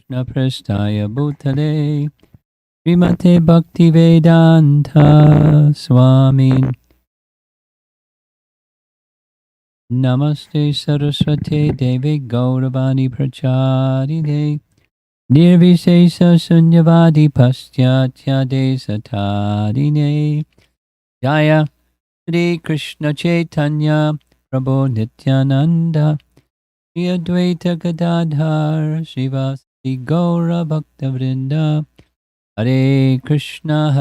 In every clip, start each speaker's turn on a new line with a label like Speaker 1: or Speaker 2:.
Speaker 1: Krishna Prasthaya Bhutale Srimate Bhaktivedanta Swamin Namaste Saraswate Devi Gauravani Pracharine Nirvisesa Sunyavadi Pastyatya Desatarine Jaya Shri Krishna Chaitanya Prabhu Nityananda Shri Advaita Gadadhar Srivasti Gaura Bhakta Vrinda Hare Krishna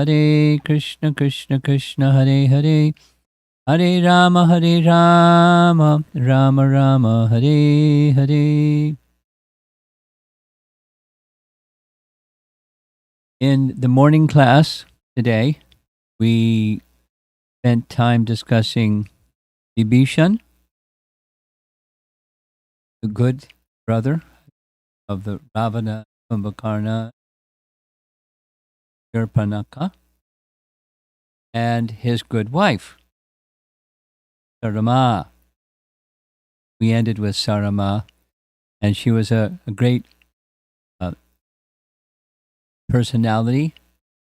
Speaker 1: Krishna Krishna Hare Hare Hare Rama Rama Rama Hare Hare. In the morning class today, we spent time discussing Vibhishan, the good brother of the Ravana, Kumbhakarna, Shurpanakha, and his good wife, Sarama. We ended with Sarama, and she was a great personality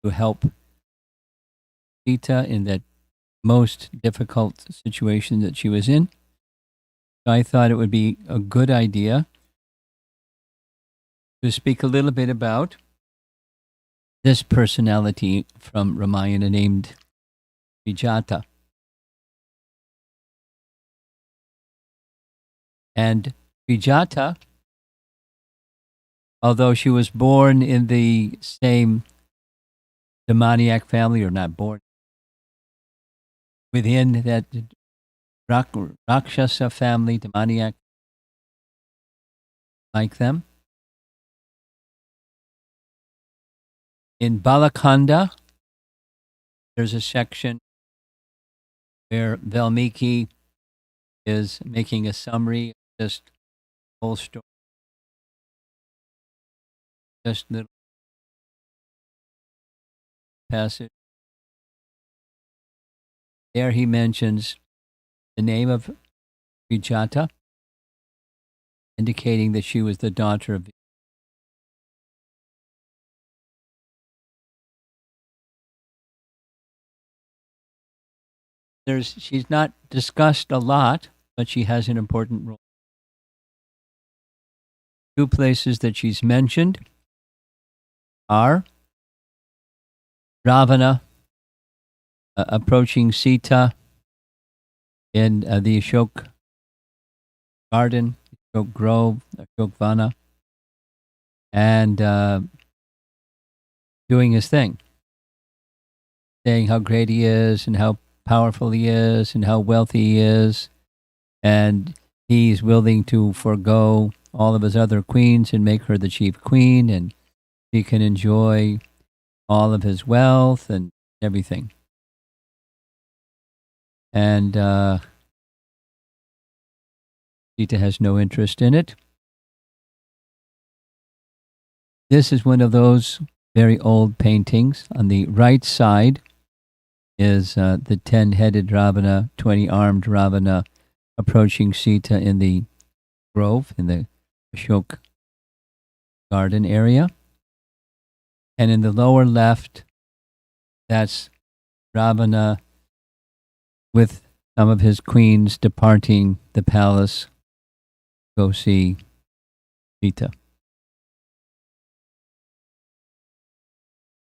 Speaker 1: to help Sita in that most difficult situation that she was in. So I thought it would be a good idea to speak a little bit about this personality from Ramayana named Trijata. And Trijata, although she was born in the same demoniac family, or not born, within that Rakshasa family, demoniac, like them. In Balakanda, there's a section where Valmiki is making a summary of just the whole story. Just little passage. There he mentions the name of Trijata, indicating that she was the daughter of she's not discussed a lot, but she has an important role. Two places that she's mentioned are Ravana approaching Sita in the Ashok garden, Ashok grove, Ashok vana, and doing his thing, saying how great he is and how powerful he is and how wealthy he is, and he's willing to forego all of his other queens and make her the chief queen, and he can enjoy all of his wealth and everything. And Sita has no interest in it. This is one of those very old paintings. On the right side is the 10-headed Ravana, 20-armed Ravana approaching Sita in the grove, in the Ashok garden area. And in the lower left, that's Ravana with some of his queens departing the palace to go see Sita.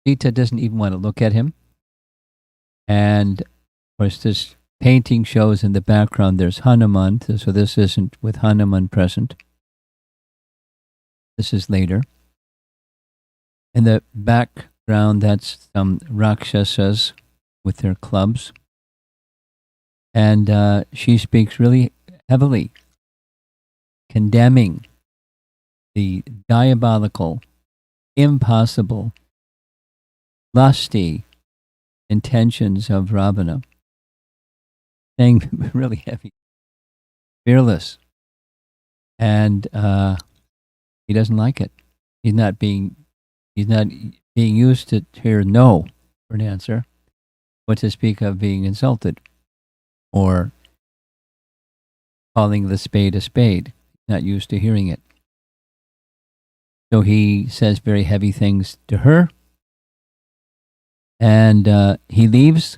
Speaker 1: Sita doesn't even want to look at him. And of course, this painting shows in the background there's Hanuman, so this isn't with Hanuman present. This is later. In the background, that's some Rakshasas with their clubs. And she speaks really heavily, condemning the diabolical, impossible, lusty intentions of Ravana, saying really heavy, fearless, and he doesn't like it. He's not being used to hear no for an answer, what to speak of being insulted or calling the spade a spade. Not used to hearing it. So he says very heavy things to her, and he leaves.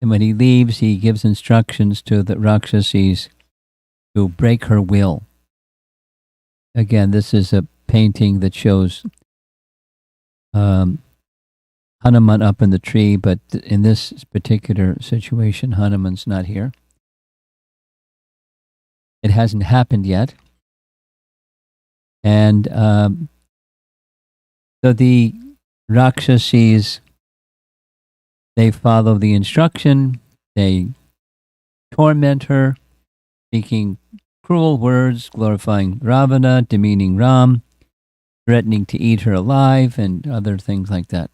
Speaker 1: And when he leaves, he gives instructions to the Rakshasis to break her will. Again, this is a painting that shows Hanuman up in the tree, but in this particular situation, Hanuman's not here. It hasn't happened yet. And so the Rakshasis, they follow the instruction. They torment her, speaking cruel words, glorifying Ravana, demeaning Ram, threatening to eat her alive, and other things like that.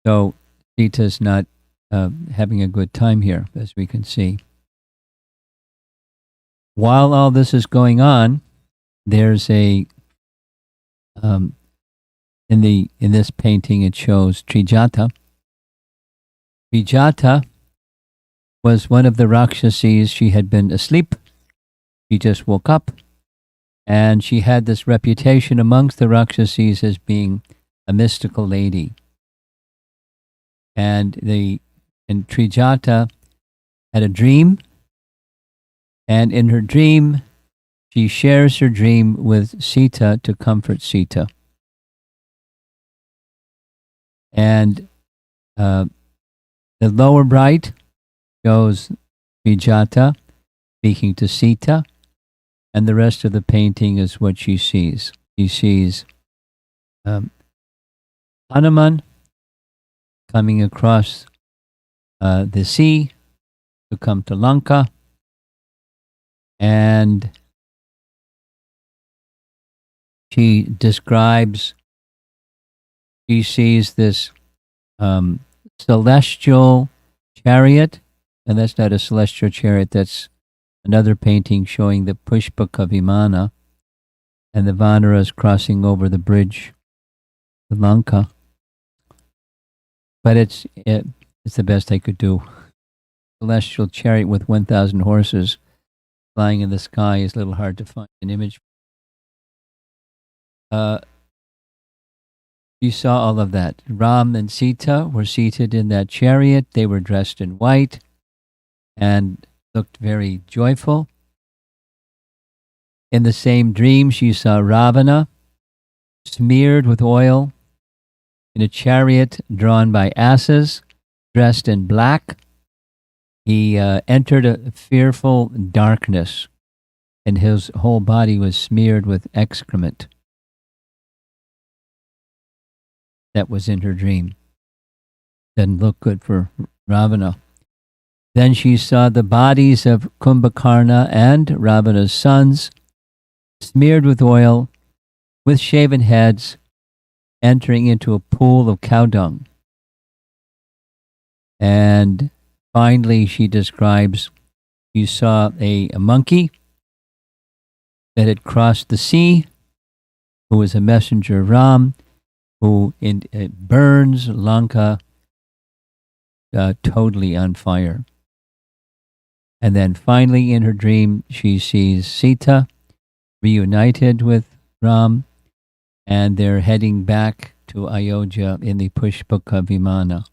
Speaker 1: So Sita's not having a good time here, as we can see. While all this is going on, there's a in this painting it shows Trijata. Trijata was one of the Rakshasis. She had been asleep. She just woke up, and she had this reputation amongst the Rakshasis as being a mystical lady. And Trijata had a dream, and in her dream, she shares her dream with Sita to comfort Sita. And the lower right shows Trijata speaking to Sita, and the rest of the painting is what she sees. She sees Hanuman coming across the sea to come to Lanka, and she describes, she sees this celestial chariot, and that's not a celestial chariot, that's another painting showing the Pushpaka Vimana and the Vanaras crossing over the bridge to Lanka. But it's the best I could do. Celestial chariot with 1,000 horses flying in the sky is a little hard to find an image. You saw all of that. Ram and Sita were seated in that chariot. They were dressed in white and looked very joyful. In the same dream, she saw Ravana smeared with oil in a chariot drawn by asses, dressed in black. He entered a fearful darkness, and his whole body was smeared with excrement. That was in her dream. Didn't look good for Ravana. Then she saw the bodies of Kumbhakarna and Ravana's sons, smeared with oil, with shaven heads, entering into a pool of cow dung. And finally, she describes, she saw a monkey that had crossed the sea, who was a messenger of Ram, who burns Lanka totally on fire. And then finally in her dream, she sees Sita reunited with Ram, and they're heading back to Ayodhya in the Pushpaka Vimana.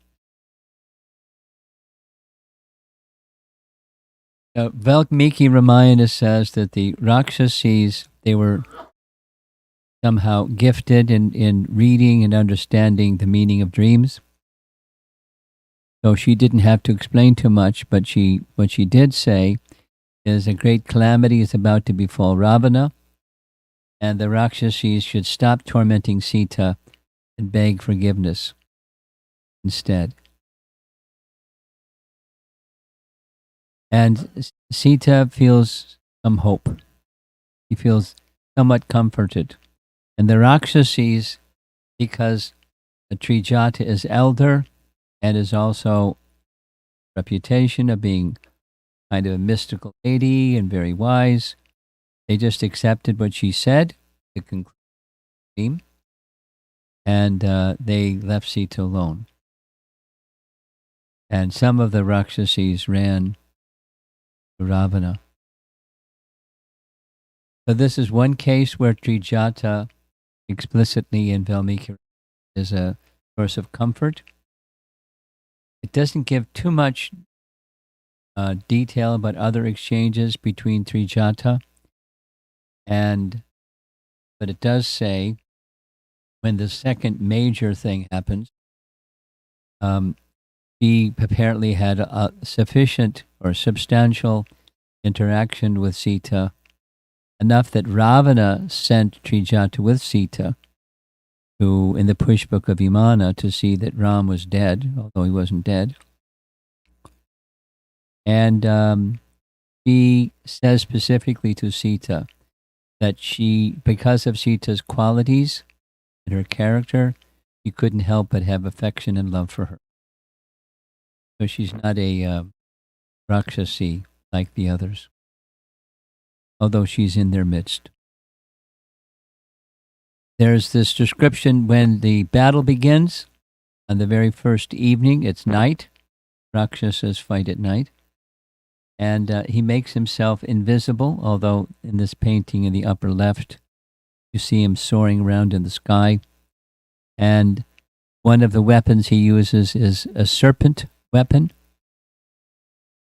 Speaker 1: Valmiki Ramayana says that the Rakshasis, they were somehow gifted in reading and understanding the meaning of dreams. So she didn't have to explain too much, but what she did say is a great calamity is about to befall Ravana, and the Rakshasis should stop tormenting Sita and beg forgiveness instead. And Sita feels some hope. She feels somewhat comforted. And the Rakshasis, because the Trijata is elder and is also reputation of being kind of a mystical lady and very wise, they just accepted what she said to conclude the theme, and they left Sita alone. And some of the Rakshasis ran to Ravana. So this is one case where Trijata explicitly in Valmiki is a source of comfort. It doesn't give too much detail about other exchanges between Trijata but it does say when the second major thing happens, he apparently had a sufficient or substantial interaction with Sita, enough that Ravana sent Trijata with Sita in the pushbook of Vimana to see that Ram was dead, although he wasn't dead. And he says specifically to Sita that because of Sita's qualities and her character, he couldn't help but have affection and love for her. So she's not a Rakshasi like the others, although she's in their midst. There's this description when the battle begins on the very first evening. It's night. Rakshasas fight at night. And he makes himself invisible, although in this painting in the upper left, you see him soaring around in the sky. And one of the weapons he uses is a serpent weapon.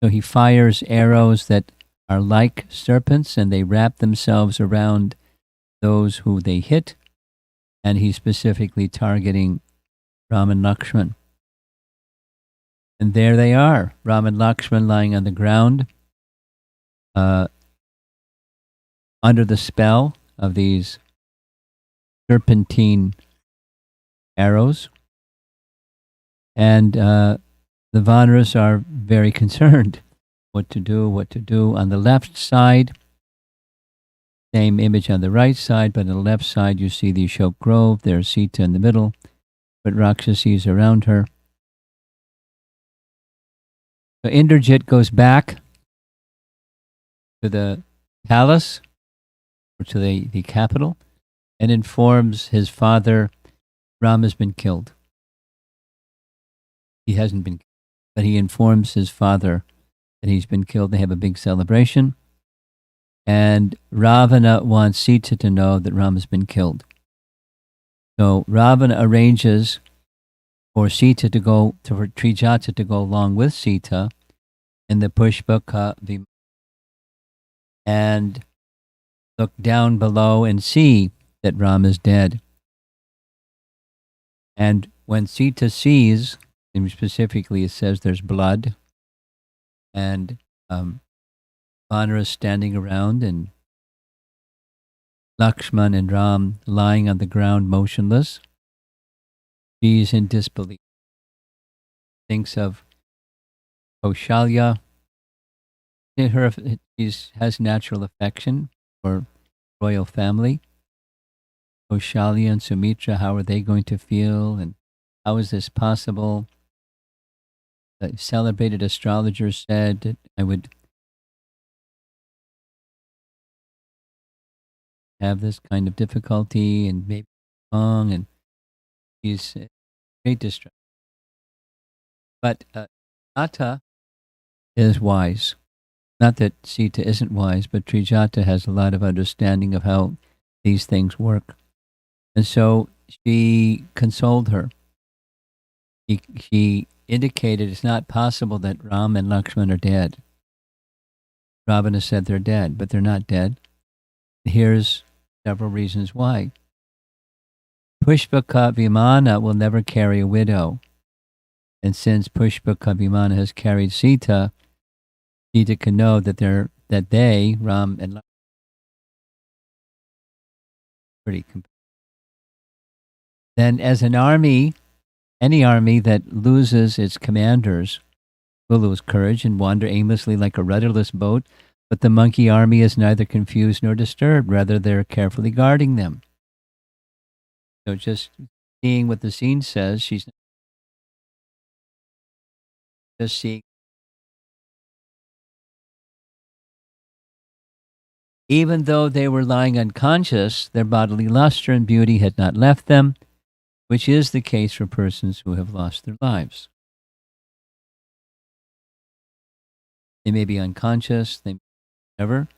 Speaker 1: So he fires arrows that are like serpents, and they wrap themselves around those who they hit. And he's specifically targeting Ram and Lakshman. And there they are, Ram and Lakshman lying on the ground under the spell of these serpentine arrows. And the Vanaras are very concerned what to do. On the left side, same image on the right side, but on the left side you see the Ashok Grove. There's Sita in the middle, but Rakshasas around her. So Indrajit goes back to the palace, or to the capital, and informs his father Ram has been killed. He hasn't been killed, but he informs his father that he's been killed. They have a big celebration. And Ravana wants Sita to know that Ram has been killed. So Ravana arranges for Sita for Trijata to go along with Sita in the Pushpaka and look down below and see that Ram is dead. And when Sita sees, and specifically it says there's blood, and Vanara standing around, and Lakshman and Ram lying on the ground motionless, she's in disbelief. Thinks of Kaushalya. She has natural affection for royal family. Kaushalya and Sumitra, how are they going to feel, and how is this possible? The celebrated astrologer said that I would have this kind of difficulty and maybe wrong, and he's great distress. But Trijata is wise. Not that Sita isn't wise, but Trijata has a lot of understanding of how these things work. And so she consoled her. She indicated it's not possible that Ram and Lakshman are dead. Ravana said they're dead, but they're not dead. Here's several reasons why. Pushpaka Vimana will never carry a widow. And since Pushpaka Vimana has carried Sita, Sita can know that they, Ram and Lakshman, pretty compatible. Then as an army, any army that loses its commanders will lose courage and wander aimlessly like a rudderless boat, but the monkey army is neither confused nor disturbed. Rather, they're carefully guarding them. So just seeing what the scene says, she's just seeing. Even though they were lying unconscious, their bodily luster and beauty had not left them, which is the case for persons who have lost their lives. They may be unconscious, they may be whatever,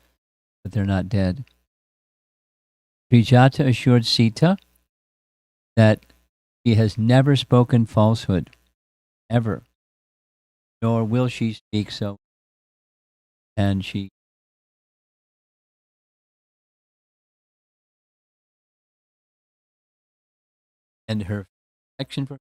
Speaker 1: but they're not dead. Trijata assured Sita that she has never spoken falsehood, ever, nor will she speak so. And her affection for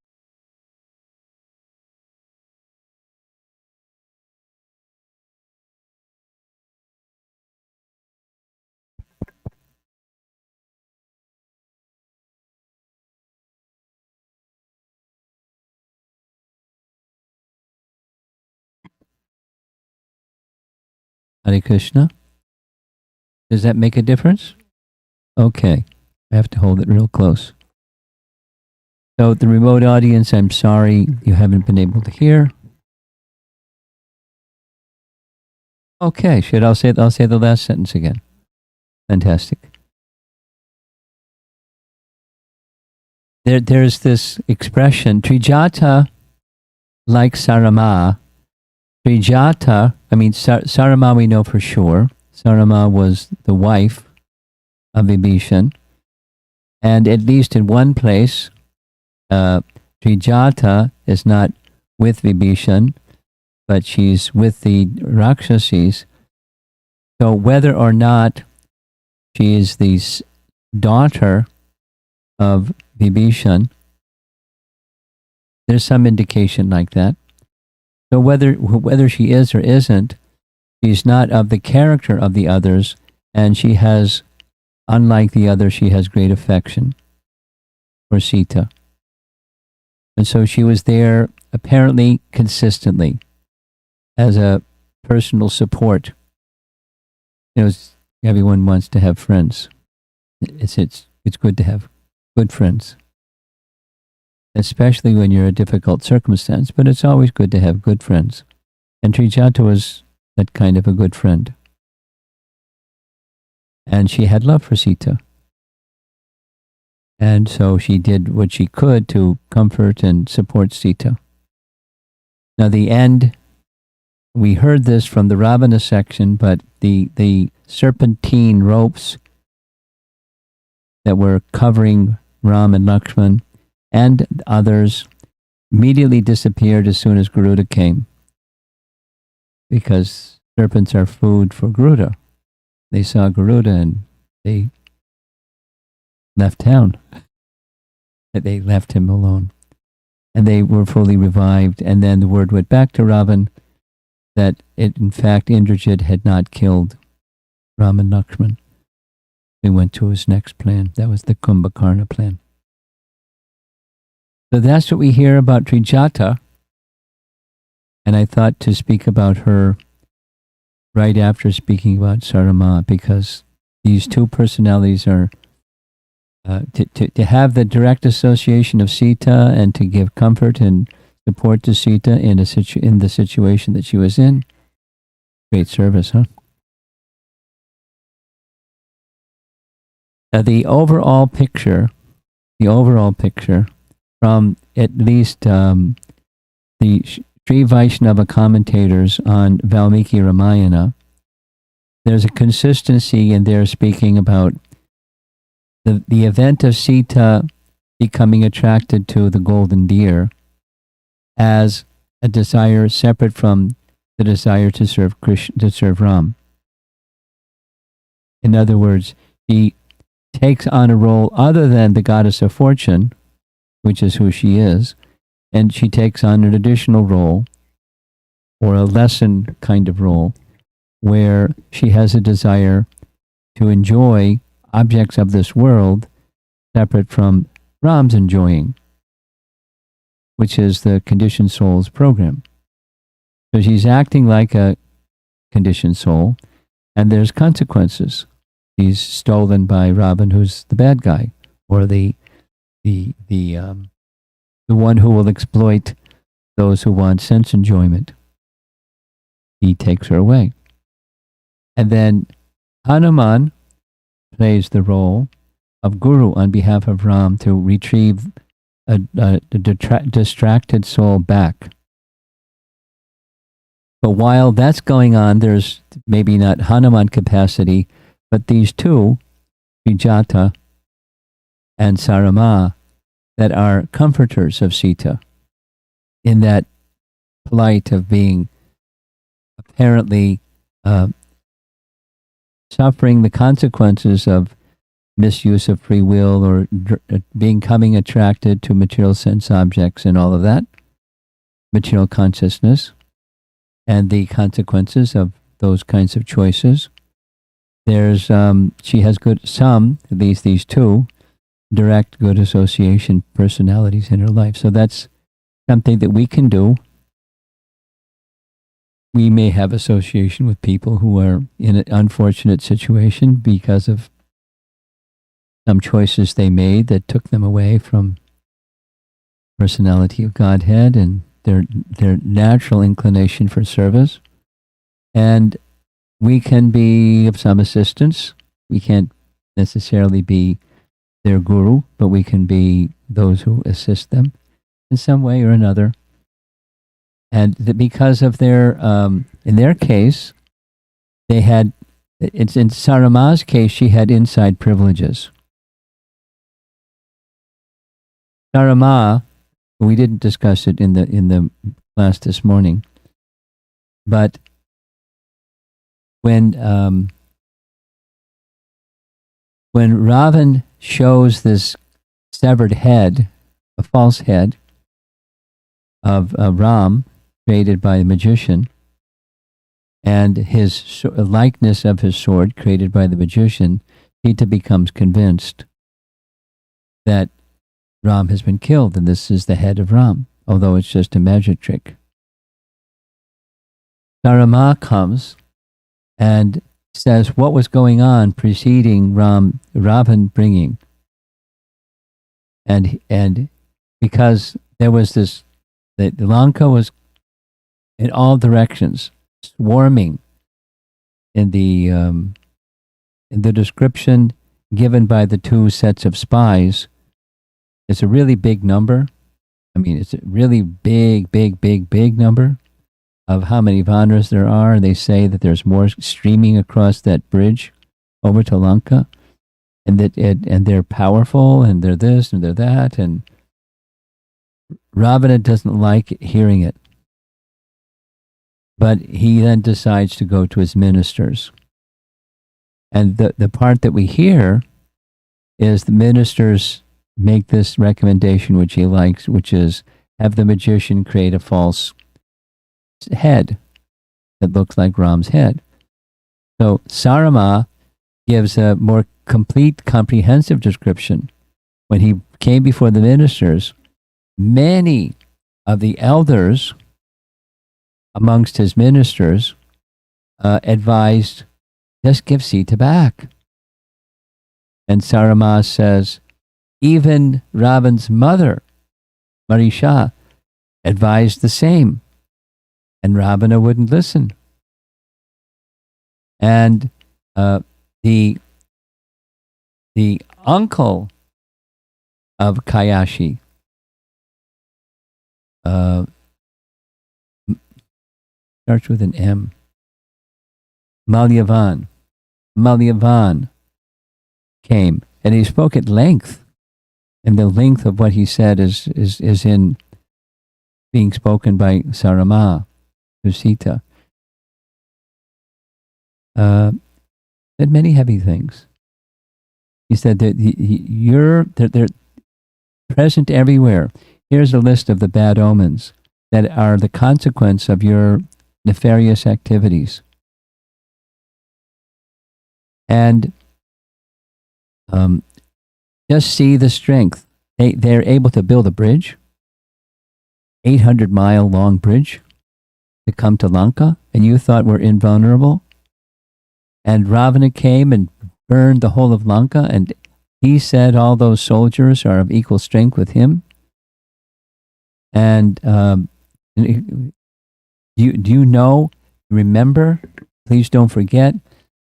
Speaker 1: Hare Krishna. Does that make a difference? Okay. I have to hold it real close. So the remote audience, I'm sorry you haven't been able to hear. Okay, I'll say the last sentence again. Fantastic. There's this expression, Trijata like Sarama. Trijata, Sarama we know for sure. Sarama was the wife of Vibhishan. And at least in one place, Trijata is not with Vibhishan, but she's with the Rakshasis. So whether or not she is the daughter of Vibhishan, there's some indication like that. So whether she is or isn't, she's not of the character of the others, and she has, unlike the others, she has great affection for Sita. And so she was there apparently consistently as a personal support. Everyone wants to have friends. It's good to have good friends, especially when you're in a difficult circumstance, but it's always good to have good friends. And Trijata was that kind of a good friend. And she had love for Sita. And so she did what she could to comfort and support Sita. Now the end, we heard this from the Ravana section, but the serpentine ropes that were covering Ram and Lakshman and others immediately disappeared as soon as Garuda came, because serpents are food for Garuda. They saw Garuda and they left town. They left him alone. And they were fully revived. And then the word went back to Ravan that in fact Indrajit had not killed Ram and Lakshman. He went to his next plan. That was the Kumbhakarna plan. So that's what we hear about Trijata. And I thought to speak about her right after speaking about Sarama, because these two personalities are to have the direct association of Sita and to give comfort and support to Sita in the situation that she was in. Great service, huh? The overall picture from at least the Sri Vaishnava commentators on Valmiki Ramayana, there's a consistency in their speaking about the event of Sita becoming attracted to the golden deer as a desire separate from the desire to serve Krishna, to serve Ram. In other words, she takes on a role other than the goddess of fortune, which is who she is, and she takes on an additional role, or a lesson kind of role, where she has a desire to enjoy objects of this world separate from Ram's enjoying, which is the conditioned soul's program. So she's acting like a conditioned soul, and there's consequences. She's stolen by Ravan, who's the bad guy, or the one who will exploit those who want sense enjoyment. He takes her away. And then Hanuman plays the role of guru on behalf of Ram to retrieve a distracted soul back. But while that's going on, there's maybe not Hanuman capacity, but these two Trijata, and Sarama that are comforters of Sita in that plight of being apparently suffering the consequences of misuse of free will or becoming attracted to material sense objects and all of that, material consciousness, and the consequences of those kinds of choices. There's she has at least these two, direct good association personalities in her life. So that's something that we can do. We may have association with people who are in an unfortunate situation because of some choices they made that took them away from personality of Godhead and their natural inclination for service. And we can be of some assistance. We can't necessarily be their guru, but we can be those who assist them in some way or another. And because of their, in their case, they had, it's in Sarama's case, she had inside privileges. Sarama, we didn't discuss it in the class this morning, but when Ravan shows this severed head, a false head of Ram created by the magician, and his likeness of his sword created by the magician, Sita becomes convinced that Ram has been killed and this is the head of Ram, although it's just a magic trick. Sarama comes and says what was going on preceding Ravan bringing. And because there was this, the Lanka was in all directions, swarming in the description given by the two sets of spies. It's a really big number. I mean, it's a really big number of how many Vanaras there are. They say that there's more streaming across that bridge over to Lanka, and and they're powerful, and they're this and they're that, and Ravana doesn't like hearing it. But he then decides to go to his ministers. And the part that we hear is the ministers make this recommendation, which he likes, which is have the magician create a false head that looks like Ram's head. So Sarama gives a more complete, comprehensive description. When he came before the ministers, many of the elders amongst his ministers advised, just give Sita back. And Sarama says, even Ravan's mother, Marisha, advised the same. And Ravana wouldn't listen. And the uncle of Kayashi, starts with an M, Malyavan came, and he spoke at length. And the length of what he said is in being spoken by Sarama to Sita. Said many heavy things. He said that they're present everywhere. Here's a list of the bad omens that are the consequence of your nefarious activities. And just see the strength. They're able to build a bridge, 800-mile long bridge, to come to Lanka, and you thought we're invulnerable? And Ravana came and burned the whole of Lanka, and he said all those soldiers are of equal strength with him. And do you know, remember, please don't forget,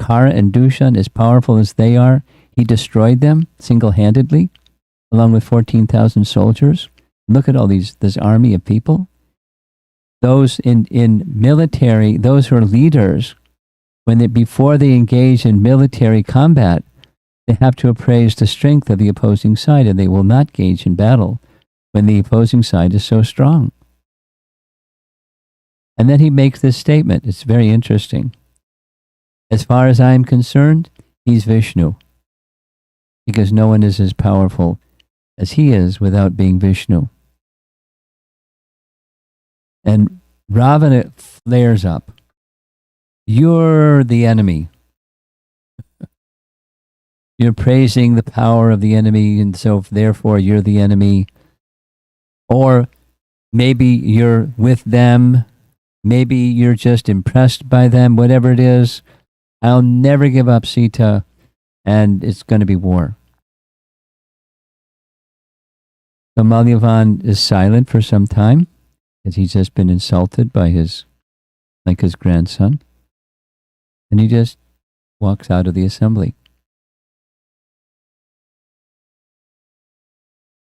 Speaker 1: Kara and Dushan, as powerful as they are, he destroyed them single-handedly, along with 14,000 soldiers. Look at all this army of people. Those in military, those who are leaders, before they engage in military combat, They have to appraise the strength of the opposing side, and they will not gauge in battle when the opposing side is so strong. And then he makes this statement. It's very interesting. As far as I am concerned, he's Vishnu, because no one is as powerful as he is without being Vishnu. And Ravana flares up. You're the enemy. You're praising the power of the enemy, and so therefore you're the enemy. Or maybe you're with them. Maybe you're just impressed by them. Whatever it is, I'll never give up Sita, and it's going to be war. So Malyavan is silent for some time, as he's just been insulted by his grandson. And he just walks out of the assembly.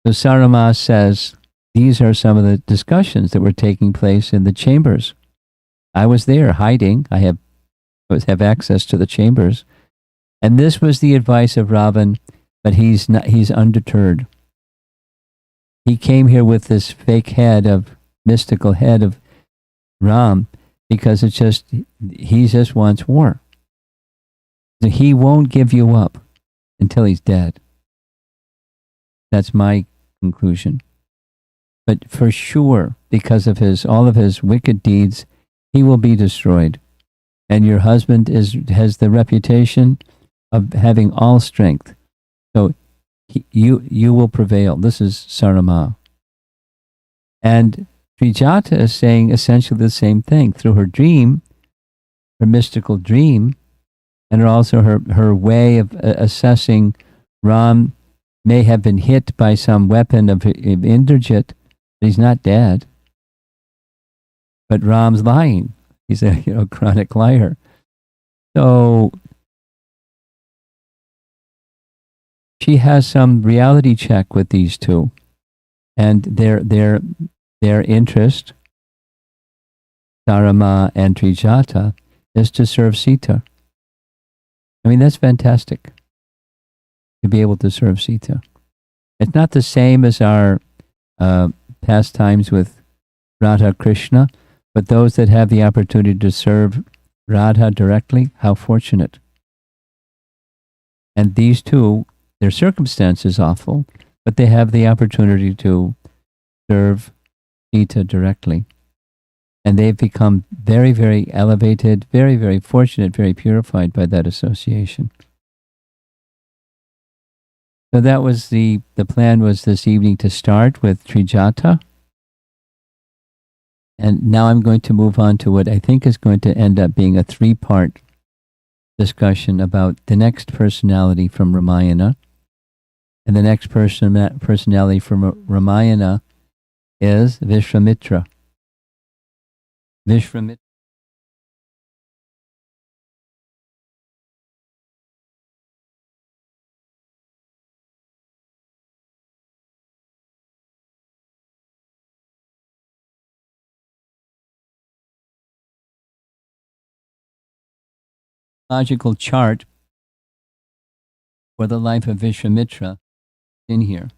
Speaker 1: So Sarama says, these are some of the discussions that were taking place in the chambers. I was there hiding. I have access to the chambers. And this was the advice of Ravan, but he's undeterred. He came here with this fake mystical head of Ram, because he just wants war. He won't give you up until he's dead. That's my conclusion. But for sure, because of all of his wicked deeds, he will be destroyed. And your husband has the reputation of having all strength. So you will prevail. This is Sarama. And Trijata is saying essentially the same thing. Through her dream, her mystical dream, and also her way of assessing Ram may have been hit by some weapon of Indrajit, but he's not dead. But Ram's lying. He's a chronic liar. So she has some reality check with these two, and their interest, Sarama and Trijata, is to serve Sita. I mean, that's fantastic, to be able to serve Sita. It's not the same as our pastimes with Radha Krishna, but those that have the opportunity to serve Radha directly, how fortunate. And these two, their circumstance is awful, but they have the opportunity to serve Sita directly. And they've become very, very elevated, very, very fortunate, very purified by that association. So that was the plan was this evening to start with Trijata. And now I'm going to move on to what I think is going to end up being a 3-part discussion about the next personality from Ramayana. And the next personality from Ramayana is Viswamitra. Vishwamitra. Logical chart for the life of Vishwamitra in here.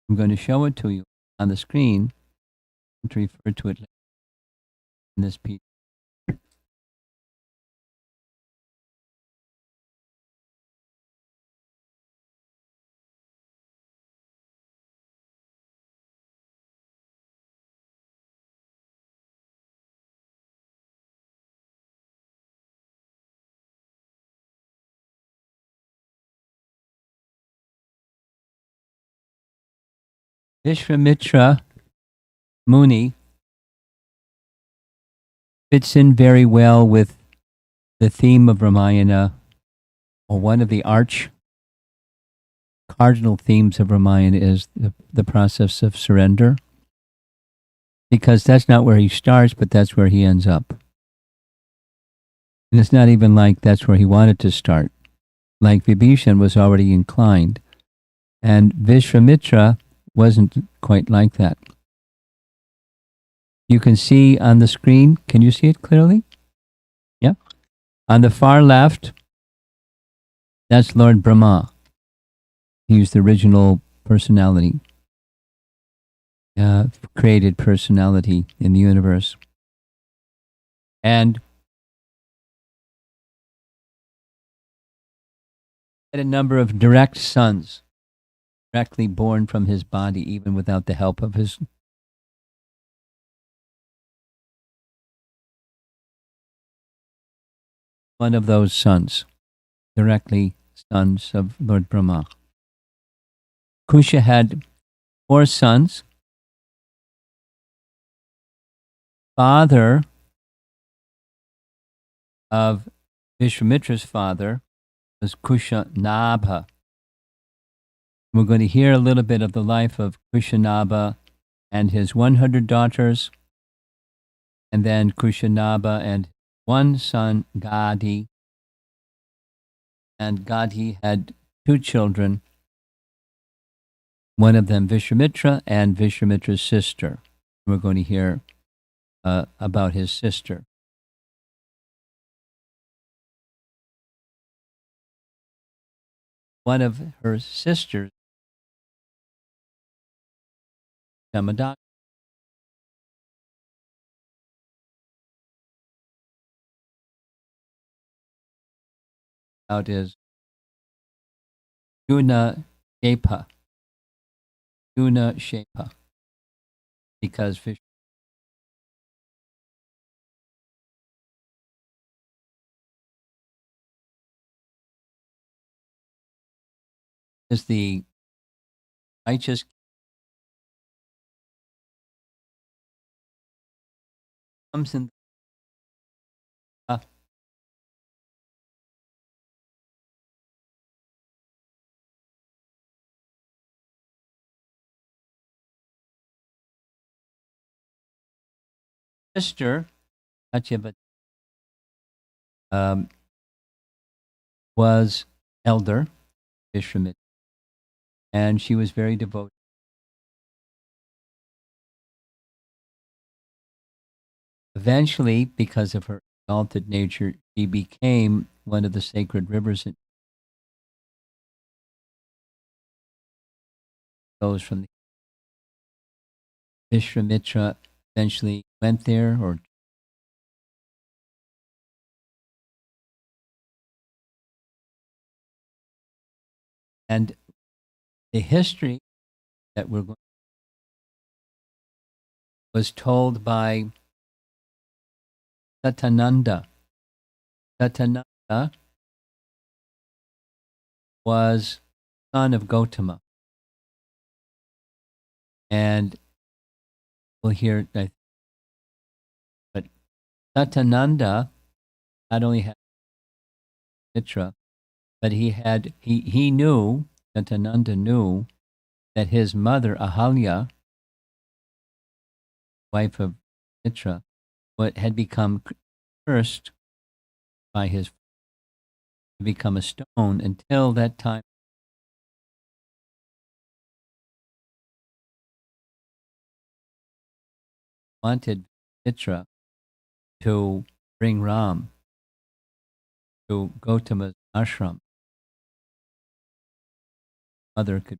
Speaker 1: I'm going to show it to you on the screen to refer to it in this piece. Vishwamitra Muni fits in very well with the theme of Ramayana, or one of the cardinal themes of Ramayana is the process of surrender, because that's not where he starts, but that's where he ends up. And it's not even like that's where he wanted to start. Like Vibhishan was already inclined, and Vishwamitra wasn't quite like that. You can see on the screen, can you see it clearly? Yeah. On the far left, that's Lord Brahma. He's the original personality, created personality in the universe. And had a number of direct sons, directly born from his body, even without the help of his. One of those sons, directly sons of Lord Brahma. Kusha had 4 sons. Father of Vishwamitra's father was Kushanabha. We're going to hear a little bit of the life of Kushanabha and his 100 daughters, and then Kushanabha and one son, Gadi. And Gadi had 2 children, one of them Vishwamitra and Vishwamitra's sister. We're going to hear about his sister. One of her sisters, Shamadak, out is Guna Shepa. Guna Shepa. Because Vish is the righteous comes in the sister, Satyavati, um, was elder, Vishwamitra, and she was very devoted. Eventually, because of her exalted nature, she became one of the sacred rivers that goes from the Vishwamitra. Eventually went there, and the history that we're going was told by Satananda. Satananda was son of Gautama, and we'll hear that. But Satananda not only had Mitra, but he knew, Satananda knew that his mother Ahalya, wife of Mitra, had become cursed by his to become a stone. Until that time, wanted Mitra to bring Ram to Gautama's ashram. Mother could.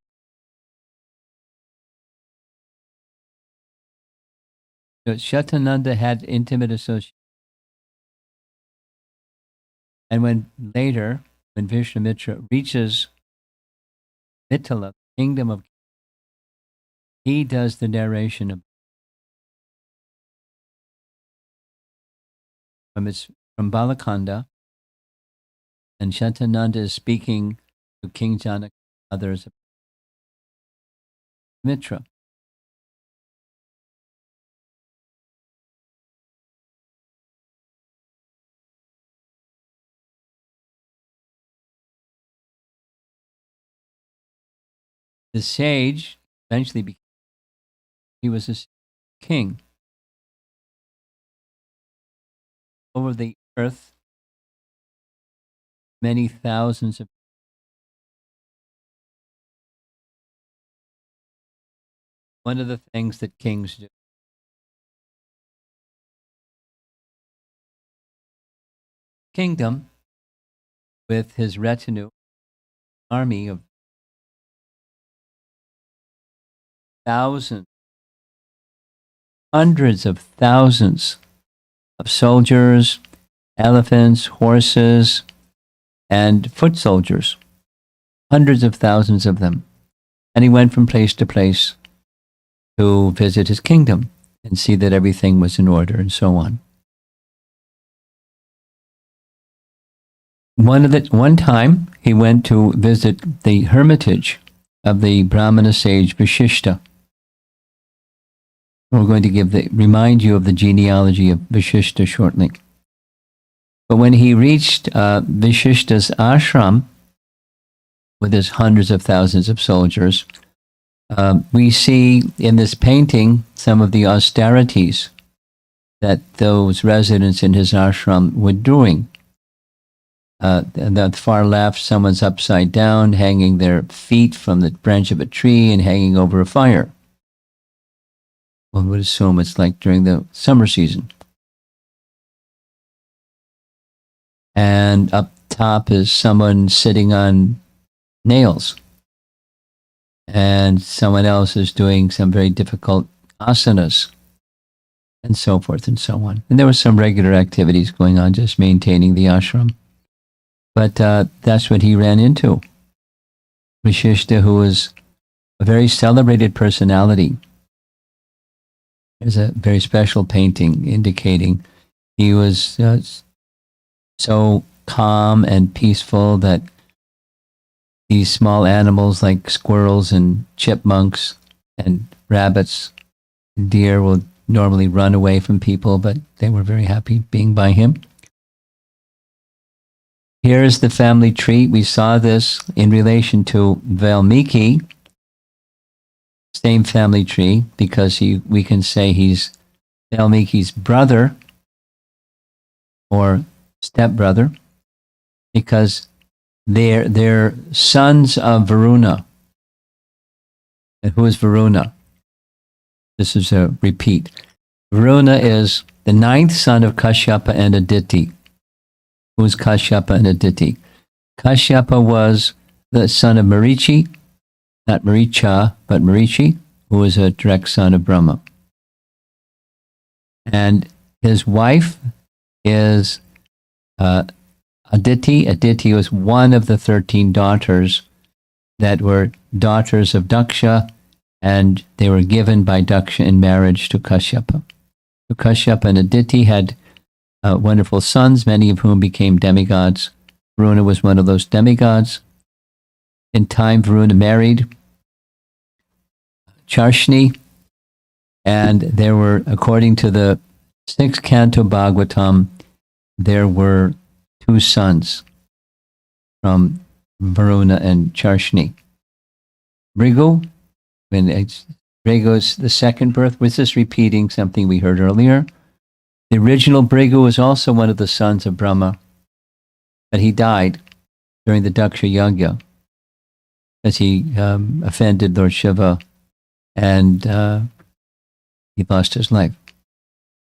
Speaker 1: So Shatananda had intimate association, and when Vishwamitra reaches Mithila, kingdom of, he does the narration of, from Balakanda, and Shatananda is speaking to King Janaka and others, Mitra. The sage eventually became, he was a king over the earth, many thousands of. One of the things that kings do. Kingdom with his retinue, army of thousands, hundreds of thousands of soldiers, elephants, horses, and foot soldiers. Hundreds of thousands of them. And he went from place to place to visit his kingdom and see that everything was in order and so on. One time he went to visit the hermitage of the Brahmana sage Vishishta. We're going to remind you of the genealogy of Vishishta shortly. But when he reached Vishishta's ashram with his hundreds of thousands of soldiers, we see in this painting some of the austerities that those residents in his ashram were doing. On the far left, someone's upside down, hanging their feet from the branch of a tree and hanging over a fire. One would assume it's like during the summer season. And up top is someone sitting on nails. And someone else is doing some very difficult asanas, and so forth and so on. And there were some regular activities going on, just maintaining the ashram. But that's what he ran into. Vishishta, who was a very celebrated personality. There's a very special painting indicating he was so calm and peaceful that these small animals like squirrels and chipmunks and rabbits and deer will normally run away from people, but they were very happy being by him. Here's the family tree. We saw this in relation to Valmiki, same family tree, because we can say he's Valmiki's brother or stepbrother, because they're sons of Varuna. And who is Varuna? This is a repeat. Varuna is the ninth son of Kashyapa and Aditi. Who is Kashyapa and Aditi? Kashyapa was the son of Marichi, not Maricha, but Marichi, who was a direct son of Brahma. And his wife is Aditi. Aditi was one of the 13 daughters that were daughters of Daksha, and they were given by Daksha in marriage to Kashyapa. So Kashyapa and Aditi had wonderful sons, many of whom became demigods. Varuna was one of those demigods. In time, Varuna married Charshni, and there were, according to the 6th canto Bhagavatam, there were 2 sons from Varuna and Charshni. Brigu, Brigu's the second birth. Was this repeating something we heard earlier? The original Brigu was also one of the sons of Brahma, but he died during the Daksha Yagya as he offended Lord Shiva, and he lost his life.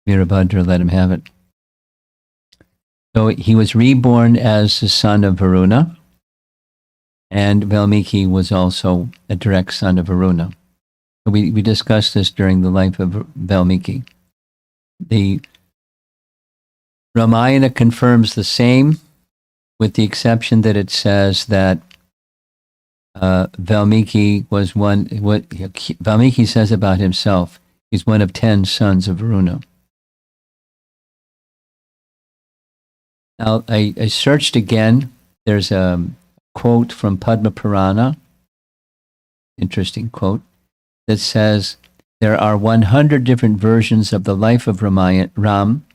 Speaker 1: Virabhadra let him have it. So he was reborn as the son of Varuna, and Valmiki was also a direct son of Varuna. So we discussed this during the life of Valmiki. The Ramayana confirms the same, with the exception that it says that Valmiki was one. What Valmiki says about himself, he's one of 10 sons of Varuna. Now, I searched again. There's a quote from Padma Purana, interesting quote, that says, there are 100 different versions of the life of Ram,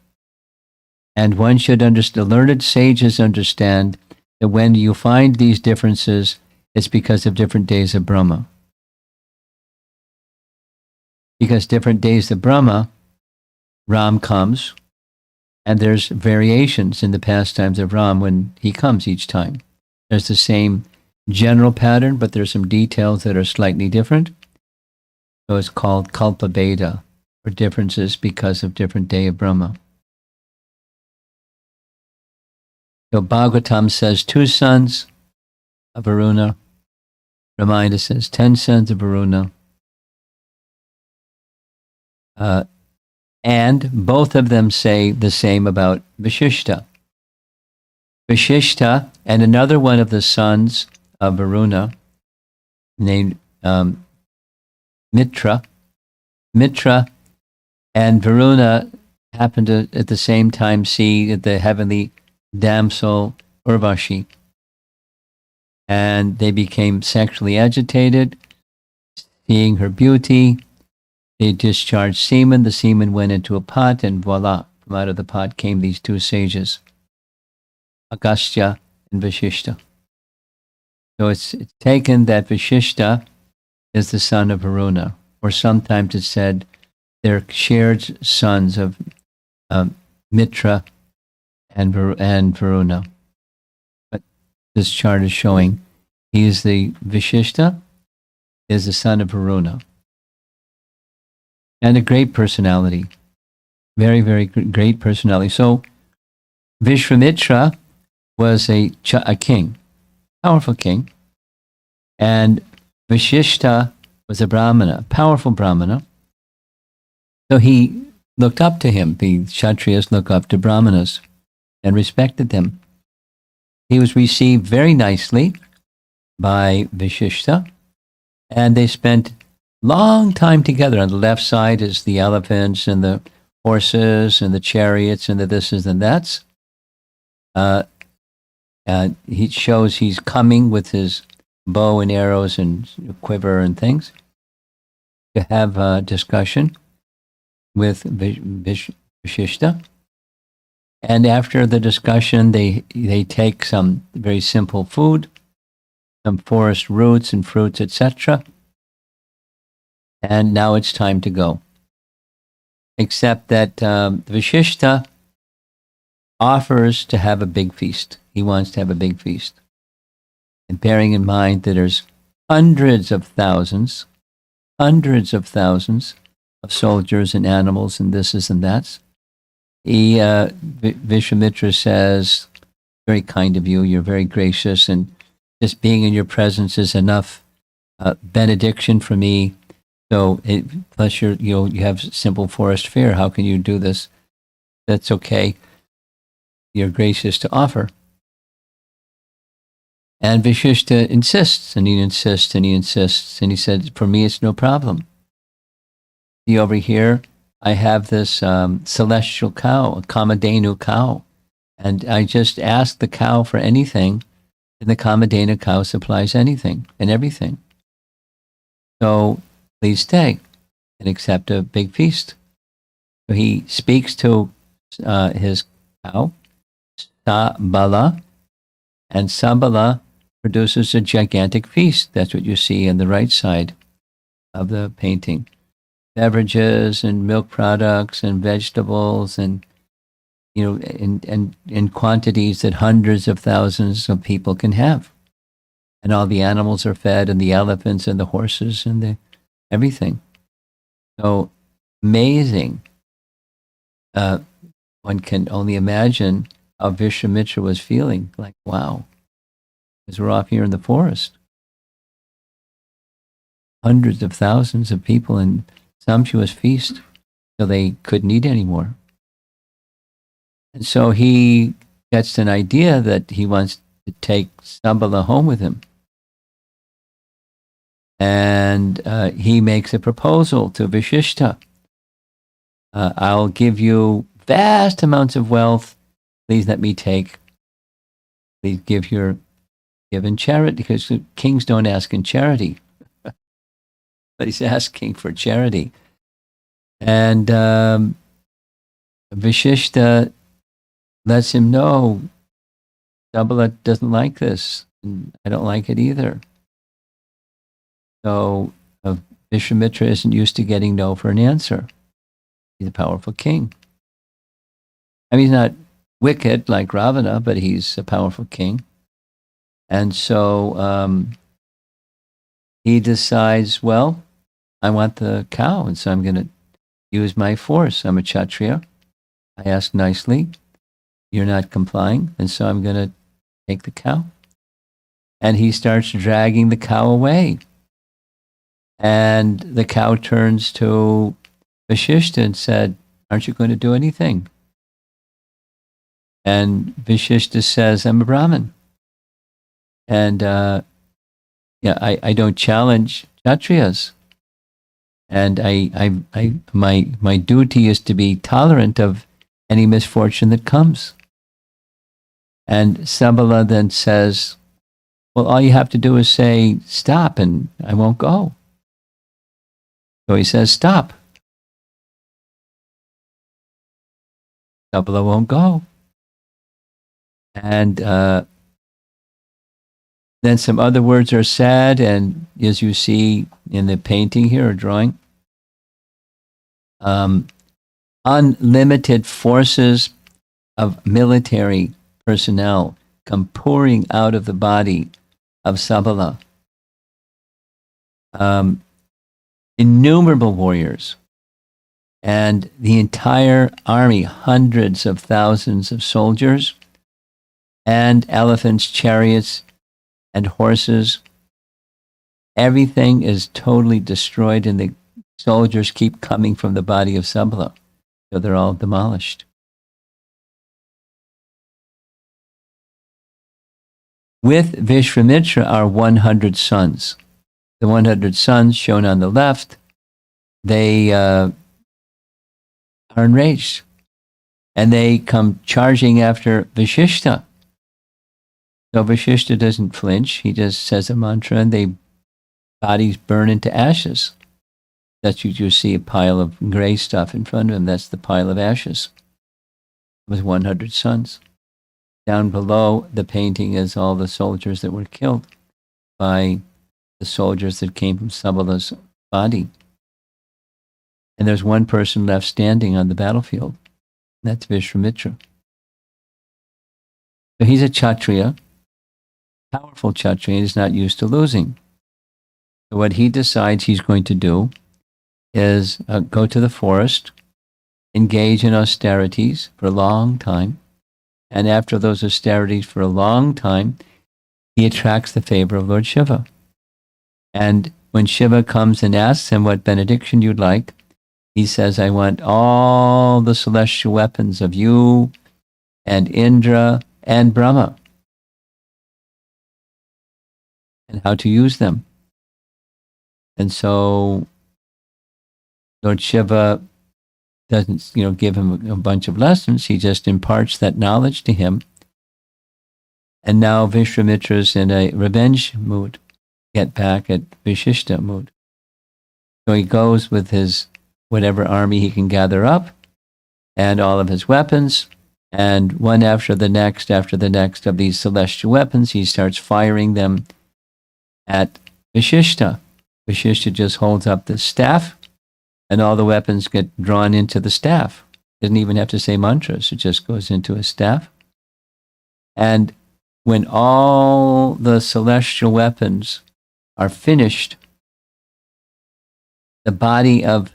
Speaker 1: and one should understand, the learned sages understand that when you find these differences, it's because of different days of Brahma. Because different days of Brahma, Ram comes, and there's variations in the pastimes of Ram when he comes each time. There's the same general pattern, but there's some details that are slightly different. So it's called Kalpa Bheda, or differences because of different day of Brahma. So Bhagavatam says 2 sons of Varuna. Ramayana says 10 sons of Varuna. And both of them say the same about Vishishta. Vishishta and another one of the sons of Varuna named Mitra. Mitra and Varuna happened to at the same time see the heavenly damsel Urvashi. And they became sexually agitated, seeing her beauty. They discharged semen. The semen went into a pot, and voila, from out of the pot came these two sages, Agastya and Vishishta. So it's taken that Vishishta is the son of Varuna, or sometimes it's said they're shared sons of Mitra and Varuna. But this chart is showing he is the Vishishta, is the son of Varuna. And a great personality. Very, very great personality. So Viswamitra was a king, powerful king. And Vishishta was a Brahmana, powerful Brahmana. So he looked up to him. The Kshatriyas look up to Brahmanas and respected them. He was received very nicely by Vishishta, and they spent long time together. On the left side is the elephants and the horses and the chariots and the thises and that's. He shows he's coming with his bow and arrows and quiver and things to have a discussion with Vishishta. And after the discussion, they take some very simple food, some forest roots and fruits, etc. And now it's time to go. Except that Vishishta offers to have a big feast. He wants to have a big feast. And bearing in mind that there's hundreds of thousands of soldiers and animals and this and that's. Vishwamitra says, very kind of you, you're very gracious, and just being in your presence is enough benediction for me. So, plus you have simple forest fare. How can you do this? That's okay. You're gracious to offer. And Vishishta insists, and he insists, and he insists, and he said, for me, it's no problem. See over here, I have this celestial cow, a Kamadhenu cow, and I just ask the cow for anything, and the Kamadhenu cow supplies anything and everything. So please stay and accept a big feast. So he speaks to his cow, Sabala, and Sabala produces a gigantic feast. That's what you see on the right side of the painting. Beverages and milk products and vegetables and in quantities that hundreds of thousands of people can have. And all the animals are fed, and the elephants and the horses and everything. So amazing. One can only imagine how Vishwamitra was feeling. Like, wow, because we're off here in the forest. Hundreds of thousands of people in sumptuous feast, so they couldn't eat anymore. And so he gets an idea that he wants to take Sabala home with him. And he makes a proposal to Vishishta. I'll give you vast amounts of wealth. Please let me take. Please give in charity, because kings don't ask in charity. But he's asking for charity. And Vishishta lets him know, Sabala doesn't like this, and I don't like it either. So Vishwamitra isn't used to getting no for an answer. He's a powerful king. I mean, he's not wicked like Ravana, but he's a powerful king. And so he decides, well, I want the cow, and so I'm going to use my force. I'm a Kshatriya. I ask nicely. You're not complying, and so I'm going to take the cow. And he starts dragging the cow away. And the cow turns to Vishishta and said, aren't you going to do anything? And Vishishta says, I'm a Brahmin. And I don't challenge Kshatriyas. And my duty is to be tolerant of any misfortune that comes. And Sabala then says, well, all you have to do is say, stop, and I won't go. So he says, stop. Sabala won't go. And then some other words are said, and as you see in the painting here or drawing, unlimited forces of military personnel come pouring out of the body of Sabala. Innumerable warriors, and the entire army, hundreds of thousands of soldiers, and elephants, chariots, and horses. Everything is totally destroyed, and the soldiers keep coming from the body of Sabala. So they're all demolished. With Vishwamitra are 100 sons. The 100 sons shown on the left, they are enraged. And they come charging after Vishishta. So Vishishta doesn't flinch. He just says a mantra and their bodies burn into ashes. That's you see a pile of gray stuff in front of him. That's the pile of ashes with 100 sons. Down below the painting is all the soldiers that were killed by the soldiers that came from Sabala's body. And there's one person left standing on the battlefield. That's Vishwamitra. So he's a Kshatriya, powerful Kshatriya, and is not used to losing. So what he decides he's going to do is go to the forest, engage in austerities for a long time, and after those austerities for a long time, he attracts the favor of Lord Shiva. And when Shiva comes and asks him what benediction you'd like, he says, I want all the celestial weapons of you and Indra and Brahma, and how to use them. And so Lord Shiva doesn't, give him a bunch of lessons. He just imparts that knowledge to him. And now Vishwamitra's in a revenge mood, get back at Vishishta mood. So he goes with his whatever army he can gather up and all of his weapons, and one after the next of these celestial weapons, he starts firing them at Vishishta. Vishishta just holds up the staff, and all the weapons get drawn into the staff. Doesn't even have to say mantras. It just goes into a staff. And when all the celestial weapons are finished, the body of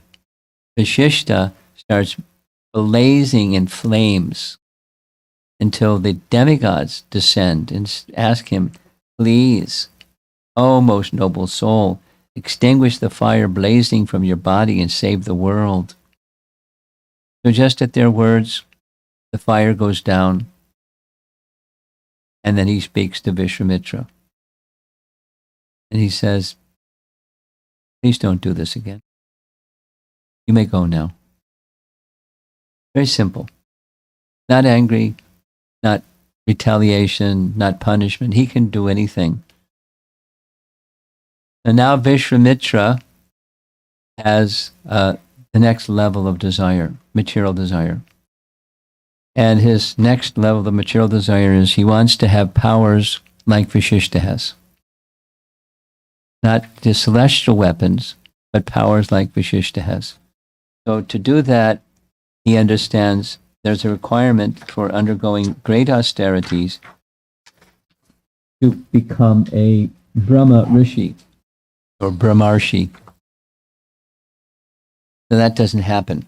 Speaker 1: Vishishta starts blazing in flames until the demigods descend and ask him, please, O most noble soul, extinguish the fire blazing from your body and save the world. So just at their words, the fire goes down, and then he speaks to Vishwamitra. And he says, please don't do this again. You may go now. Very simple. Not angry, not retaliation, not punishment. He can do anything. And now Vishwamitra has the next level of desire, material desire. And his next level of material desire is he wants to have powers like Vishishta has. Not the celestial weapons, but powers like Vishishta has. So to do that, he understands there's a requirement for undergoing great austerities to become a Brahma Rishi or Brahmarshi. So that doesn't happen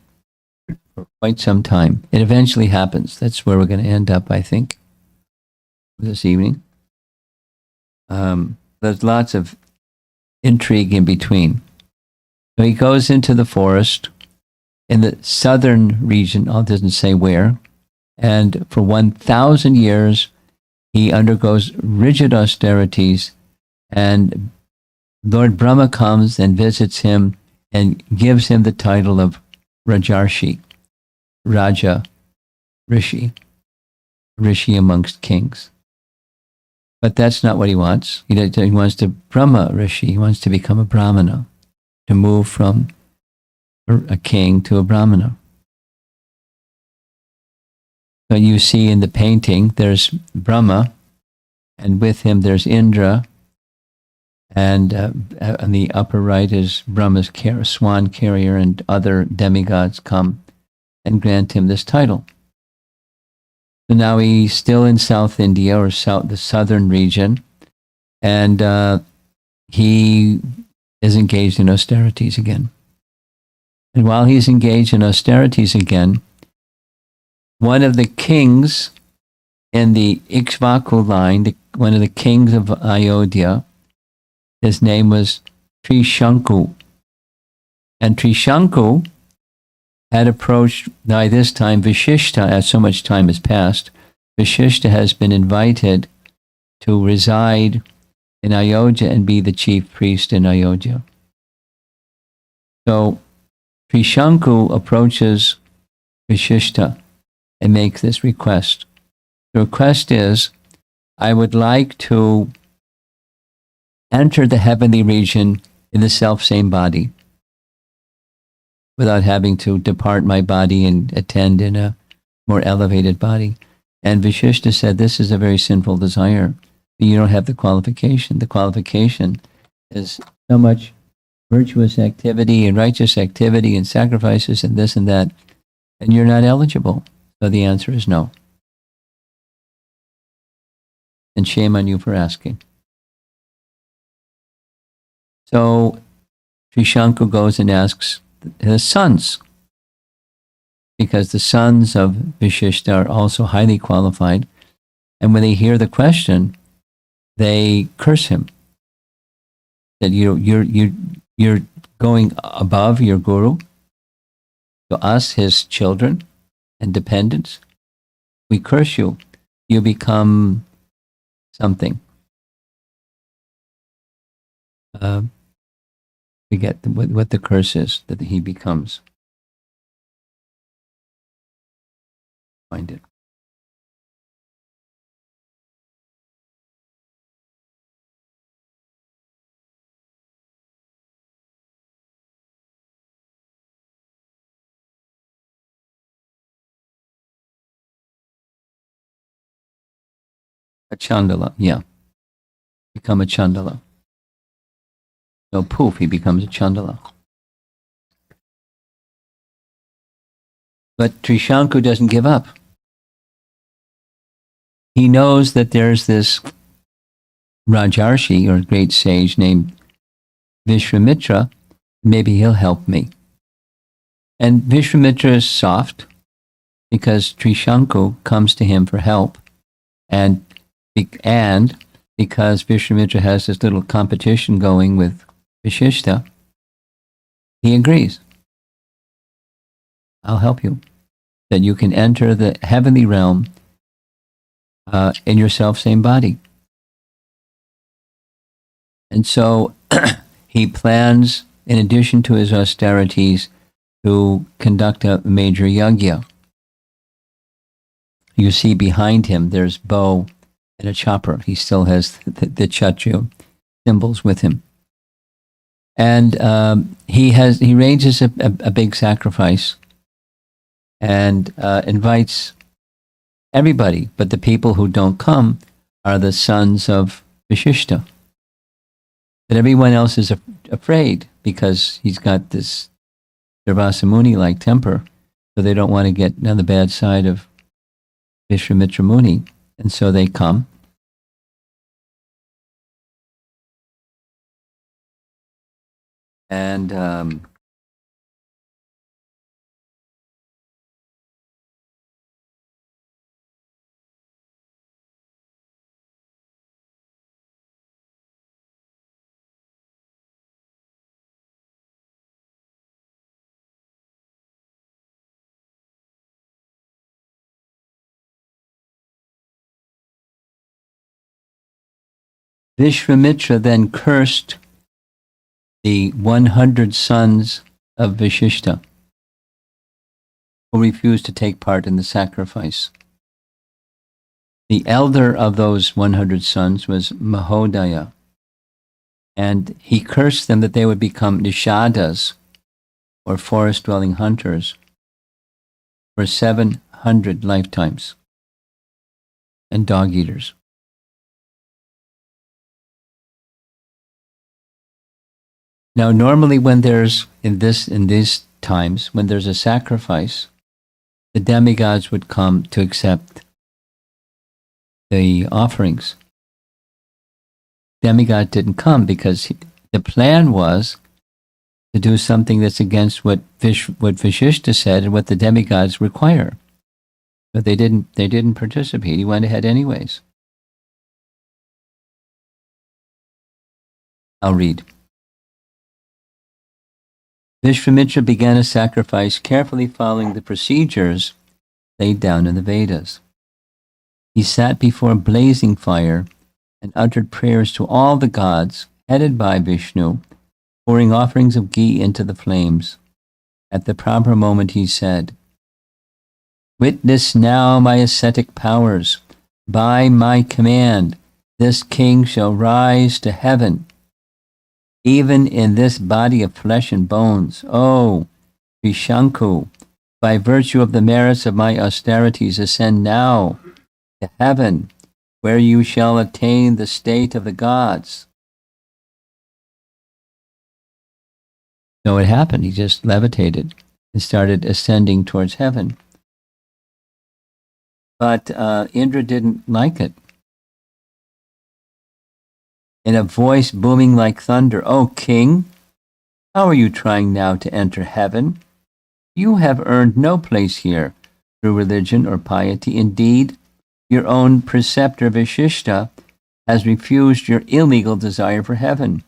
Speaker 1: for quite some time. It eventually happens. That's where we're going to end up, I think, this evening. There's lots of intrigue in between. So he goes into the forest, in the southern region. It doesn't say where. And for 1,000 years, he undergoes rigid austerities, and Lord Brahma comes and visits him and gives him the title of Rajarshi, Raja, Rishi, Rishi amongst kings. But that's not what he wants. He wants to Brahma Rishi. He wants to become a Brahmana, to move from a king to a Brahmana. So you see in the painting, there's Brahma, and with him there's Indra, and on the upper right is Brahma's swan carrier, and other demigods come and grant him this title. So now he's still in South India, or the southern region, and he is engaged in austerities again. And while he's engaged in austerities again, one of the kings in the Ikshvaku line, one of the kings of Ayodhya, his name was Trishanku. And Trishanku had approached, by this time, Vishishta, as so much time has passed, Vishishta has been invited to reside in Ayodhya and be the chief priest in Ayodhya. So Trishanku approaches Vishishta and makes this request. The request is, I would like to enter the heavenly region in the self-same body, without having to depart my body and attend in a more elevated body. And Vishishta said, this is a very sinful desire. You don't have the qualification. The qualification is so much virtuous activity and righteous activity and sacrifices and this and that, and you're not eligible. So the answer is no. And shame on you for asking. So Trishanku goes and asks his sons, because the sons of Vishishta are also highly qualified. And when they hear the question, they curse him. That you're going above your guru. To us, his children and dependents, we curse you. You become something. Forget what the curse is that he becomes. Find it. A Chandala, yeah. Become a Chandala. So poof, he becomes a Chandala. But Trishanku doesn't give up. He knows that there's this Rajarshi, or great sage, named Viswamitra. Maybe he'll help me. And Viswamitra is soft, because Trishanku comes to him for help, and because Viswamitra has this little competition going with Vishishta, he agrees. I'll help you. That you can enter the heavenly realm in your self-same body. And so he plans, in addition to his austerities, to conduct a major yajna. You see behind him, there's bow and a chopper. He still has the Kshatriya symbols with him. And he arranges a big sacrifice and invites everybody, but the people who don't come are the sons of Vishishta. But everyone else is afraid, because he's got this Durvasa Muni-like temper, so they don't want to get on the bad side of Viswamitra Muni, and so they come. And Vishwamitra then cursed the 100 sons of Vishishta who refused to take part in the sacrifice. The elder of those 100 sons was Mahodaya, and he cursed them that they would become nishadas, or forest-dwelling hunters, for 700 lifetimes, and dog-eaters. Now, normally when there's, in these times, when there's a sacrifice, the demigods would come to accept the offerings. Demigod didn't come because the plan was to do something that's against what Vishishta said and what the demigods require. But they didn't participate. He went ahead anyways. I'll read. Vishwamitra began a sacrifice carefully following the procedures laid down in the Vedas. He sat before a blazing fire and uttered prayers to all the gods, headed by Vishnu, pouring offerings of ghee into the flames. At the proper moment he said, "Witness now my ascetic powers. By my command, this king shall rise to heaven. Even in this body of flesh and bones, O Trishanku, by virtue of the merits of my austerities, ascend now to heaven, where you shall attain the state of the gods." So it happened. He just levitated and started ascending towards heaven. But Indra didn't like it. In a voice booming like thunder, "O king, how are you trying now to enter heaven? You have earned no place here through religion or piety. Indeed, your own preceptor Vishishta has refused your illegal desire for heaven.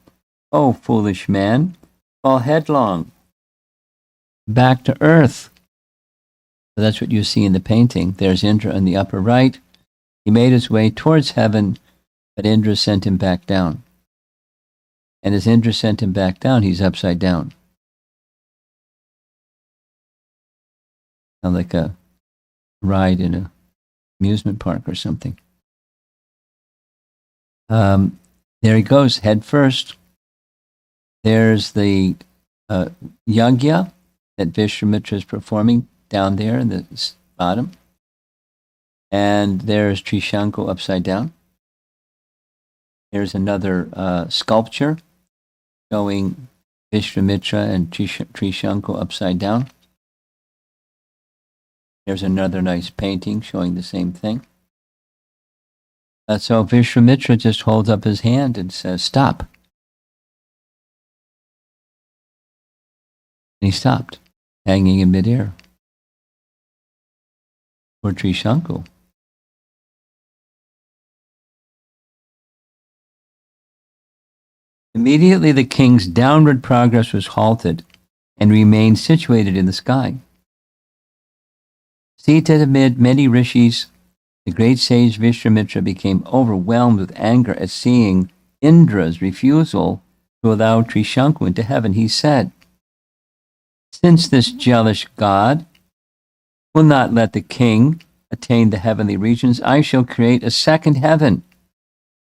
Speaker 1: O foolish man, fall headlong back to earth." So that's what you see in the painting. There's Indra in the upper right. He made his way towards heaven, but Indra sent him back down. And as Indra sent him back down, he's upside down. Sounds like a ride in an amusement park or something. There he goes, head first. There's the yagya that Vishwamitra is performing down there in the bottom. And there's Trishanku upside down. There's another sculpture showing Vishwamitra and Trishanku upside down. There's another nice painting showing the same thing. So Vishwamitra just holds up his hand and says, "Stop." And he stopped, hanging in midair. Or Trishanku. Immediately the king's downward progress was halted and remained situated in the sky. Seated amid many rishis, the great sage Vishwamitra became overwhelmed with anger at seeing Indra's refusal to allow Trishanku into heaven. He said, "Since this jealous god will not let the king attain the heavenly regions, I shall create a second heaven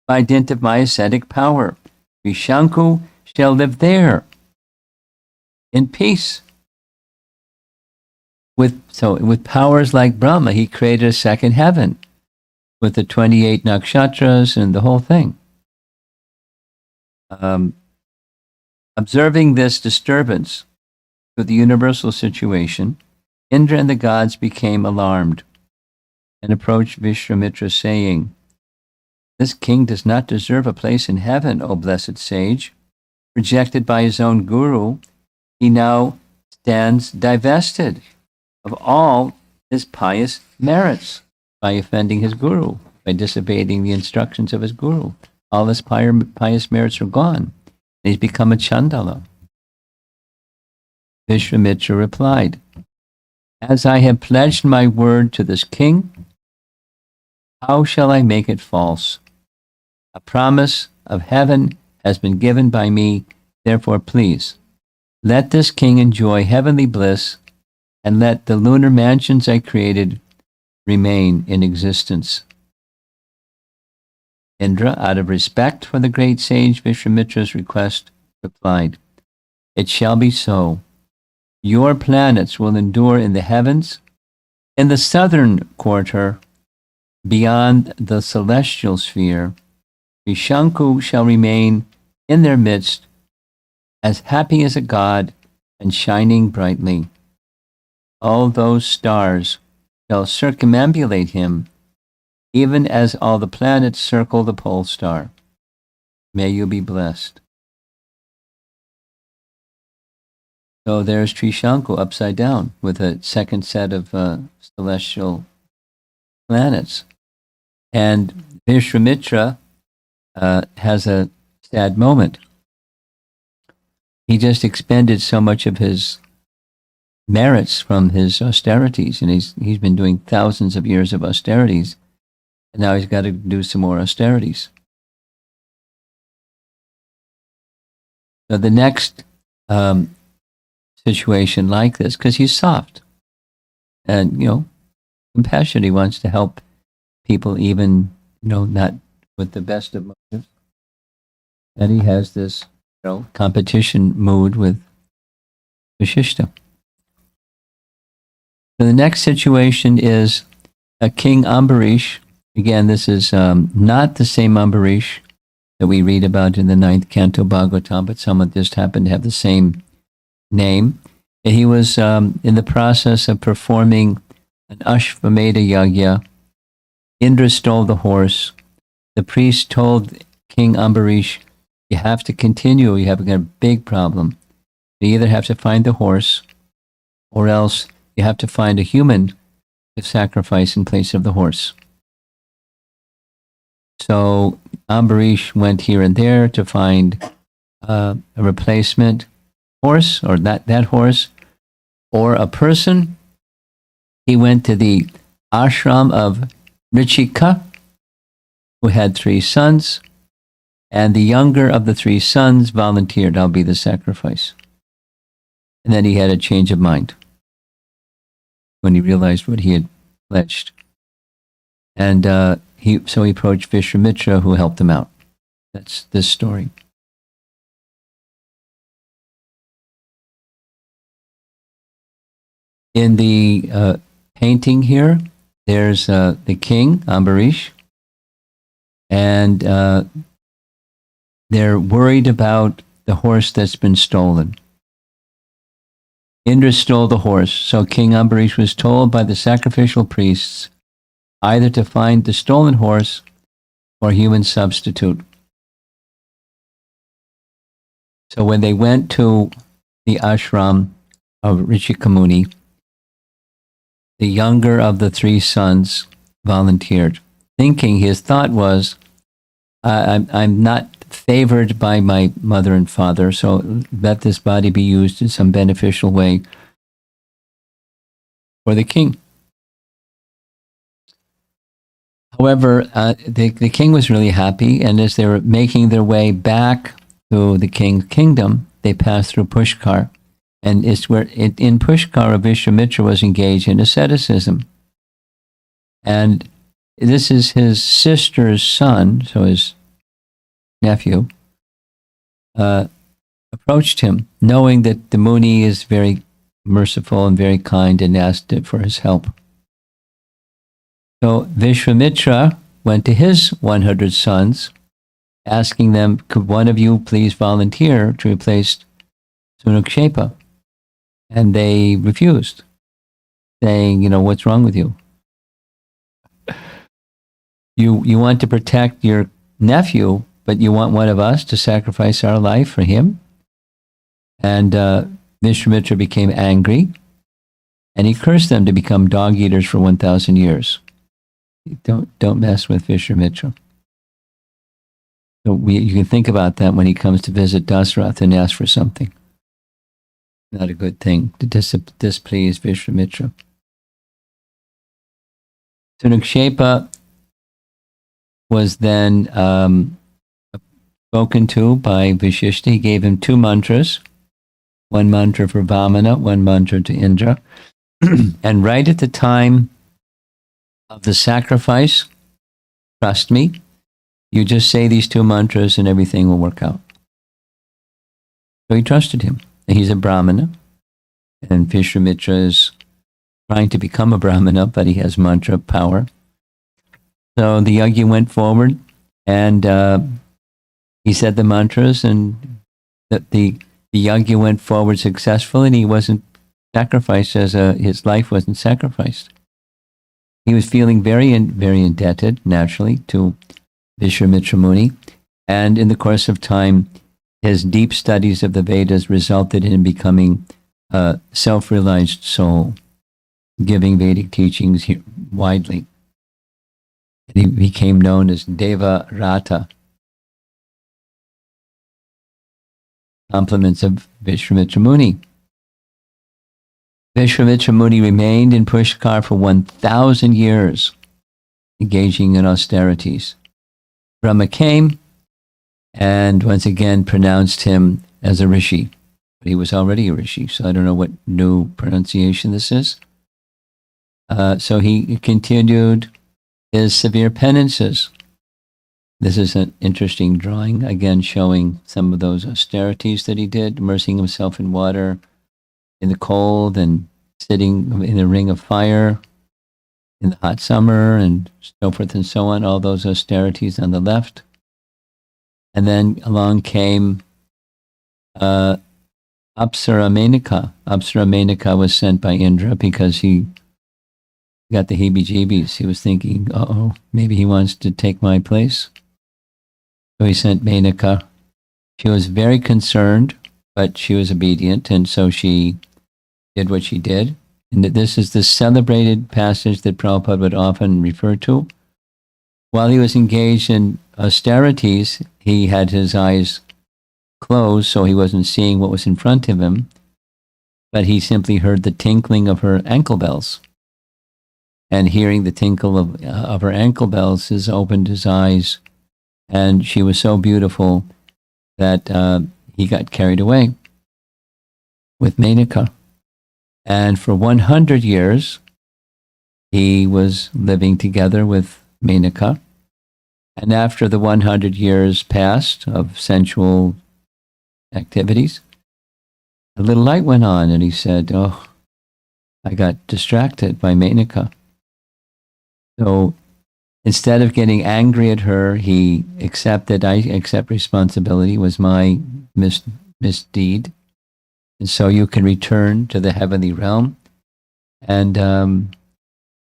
Speaker 1: by dint of my ascetic power. Trishanku shall live there in peace." With powers like Brahma, he created a second heaven with the 28 nakshatras and the whole thing. Observing this disturbance with the universal situation, Indra and the gods became alarmed and approached Vishwamitra, saying, "This king does not deserve a place in heaven, O blessed sage. Rejected by his own guru, he now stands divested of all his pious merits by offending his guru, by disobeying the instructions of his guru. All his pious merits are gone, and he's become a Chandala." Vishwamitra replied, "As I have pledged my word to this king, how shall I make it false? A promise of heaven has been given by me. Therefore, please, let this king enjoy heavenly bliss, and let the lunar mansions I created remain in existence. Indra, out of respect for the great sage Vishwamitra's request, replied, "It shall be so. Your planets will endure in the heavens. In the southern quarter, beyond the celestial sphere, Vishanku shall remain in their midst, as happy as a god and shining brightly. All those stars shall circumambulate him, even as all the planets circle the pole star. May you be blessed." So there's Trishanku upside down with a second set of celestial planets. And Vishwamitra has a sad moment. He just expended so much of his merits from his austerities, and he's been doing thousands of years of austerities, and now he's got to do some more austerities. So the next situation like this, because he's soft and compassionate, he wants to help people, even not with the best of motives, and he has this competition mood with Vishishta. So the next situation is King Ambarish. Again, this is not the same Ambarish that we read about in the 9th Canto Bhagavatam, but someone just happened to have the same name. And he was in the process of performing an Ashvamedha Yagya. Indra stole the horse. The priest told King Ambarish, "You have to continue, you have a big problem. You either have to find the horse, or else you have to find a human to sacrifice in place of the horse." So Ambarish went here and there to find a replacement horse, or that horse, or a person. He went to the ashram of Richika, who had 3 sons, and the younger of the 3 sons volunteered, "I'll be the sacrifice." And then he had a change of mind when he realized what he had pledged. And he approached Vishwamitra, who helped him out. That's this story. In the painting here, there's the king, Ambarish, and they're worried about the horse that's been stolen. Indra stole the horse, so King Ambarish was told by the sacrificial priests either to find the stolen horse or human substitute. So when they went to the ashram of Rishikamuni, the younger of the 3 sons volunteered, thinking his thought was, I'm not favored by my mother and father, so let this body be used in some beneficial way for the king. However, the king was really happy, and as they were making their way back to the king's kingdom, they passed through Pushkar. And it's where in Pushkar, Vishwamitra was engaged in asceticism. And this is his sister's son, so his nephew, approached him, knowing that the Muni is very merciful and very kind, and asked for his help. So Vishwamitra went to his 100 sons, asking them, "Could one of you please volunteer to replace Sunakshepa?" And they refused, saying, "What's wrong with you? You want to protect your nephew, but you want one of us to sacrifice our life for him?" And Vishwamitra became angry, and he cursed them to become dog eaters for 1,000 years. Don't mess with Vishwamitra. So you can think about that when he comes to visit Dasarath and ask for something. Not a good thing to displease Vishwamitra. Sunakshepa was then spoken to by Vishishta. He gave him 2 mantras, one mantra for Vamana, one mantra to Indra. And right at the time of the sacrifice, trust me, you just say these 2 mantras and everything will work out. So he trusted him. And he's a Brahmana, and Vishwamitra is trying to become a Brahmana, but he has mantra power. So the yajna went forward, and he said the mantras, and the yajna went forward successfully, and he wasn't sacrificed his life wasn't sacrificed. He was feeling very indebted, naturally, to Vishwamitra Muni, and in the course of time, his deep studies of the Vedas resulted in him becoming a self-realized soul, giving Vedic teachings widely. And he became known as Deva Rata, compliments of Vishwamitra Muni. Vishwamitra Muni remained in Pushkar for 1,000 years, engaging in austerities. Brahma came and once again pronounced him as a rishi. But he was already a rishi, so I don't know what new pronunciation this is. So he continued his severe penances. This is an interesting drawing, again showing some of those austerities that he did, immersing himself in water in the cold and sitting in a ring of fire in the hot summer and so forth and so on, all those austerities on the left. And then along came Apsara Menaka. Apsara Menaka was sent by Indra because he got the heebie-jeebies. He was thinking, maybe he wants to take my place. So he sent Menaka. She was very concerned, but she was obedient, and so she did what she did. And this is the celebrated passage that Prabhupada would often refer to. While he was engaged in austerities, he had his eyes closed, so he wasn't seeing what was in front of him, but he simply heard the tinkling of her ankle bells. And hearing the tinkle of her ankle bells has opened his eyes, and she was so beautiful that he got carried away with Menaka. And for 100 years, he was living together with Menaka. And after the 100 years passed of sensual activities, a little light went on, and he said, I got distracted by Menaka. So instead of getting angry at her, he accepted, I accept responsibility, was my misdeed. And so you can return to the heavenly realm. And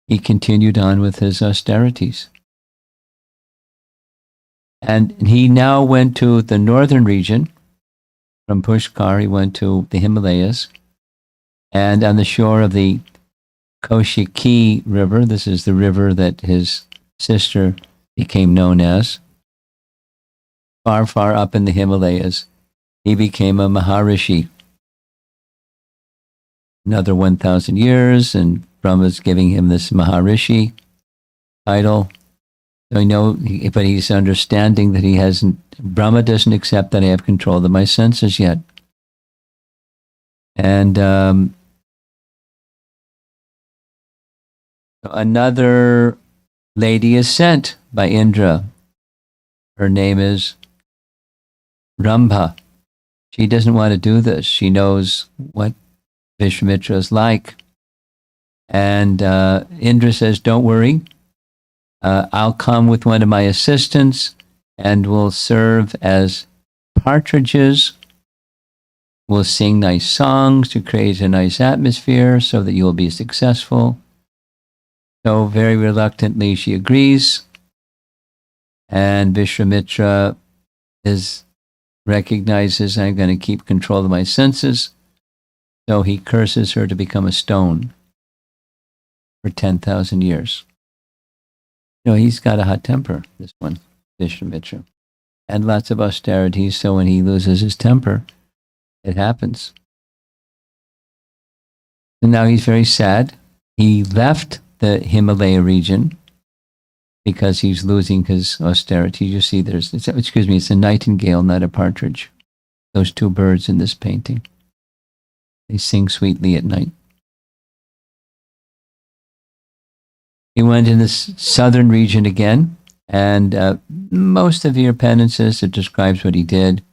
Speaker 1: he continued on with his austerities. And he now went to the northern region. From Pushkar, he went to the Himalayas. And on the shore of the Kaushiki River, this is the river that his sister became known as, far, far up in the Himalayas, he became a Maharishi. Another 1,000 years, and Brahma's giving him this Maharishi title. So but he's understanding that Brahma doesn't accept that I have control of my senses yet. And another lady is sent by Indra. Her name is Rambha. She doesn't want to do this. She knows what Vishwamitra is like. And Indra says, don't worry. I'll come with one of my assistants and we'll serve as partridges. We'll sing nice songs to create a nice atmosphere so that you'll be successful. So very reluctantly she agrees. And Vishwamitra recognizes, I'm going to keep control of my senses. So he curses her to become a stone for 10,000 years. He's got a hot temper, this one, Vishwamitra. And lots of austerities, so when he loses his temper, it happens. And now he's very sad. He left the Himalaya region because he's losing his austerity. You see, it's a nightingale, not a partridge. Those two birds in this painting. They sing sweetly at night. He went in the southern region again, and most severe penances, it describes what he did.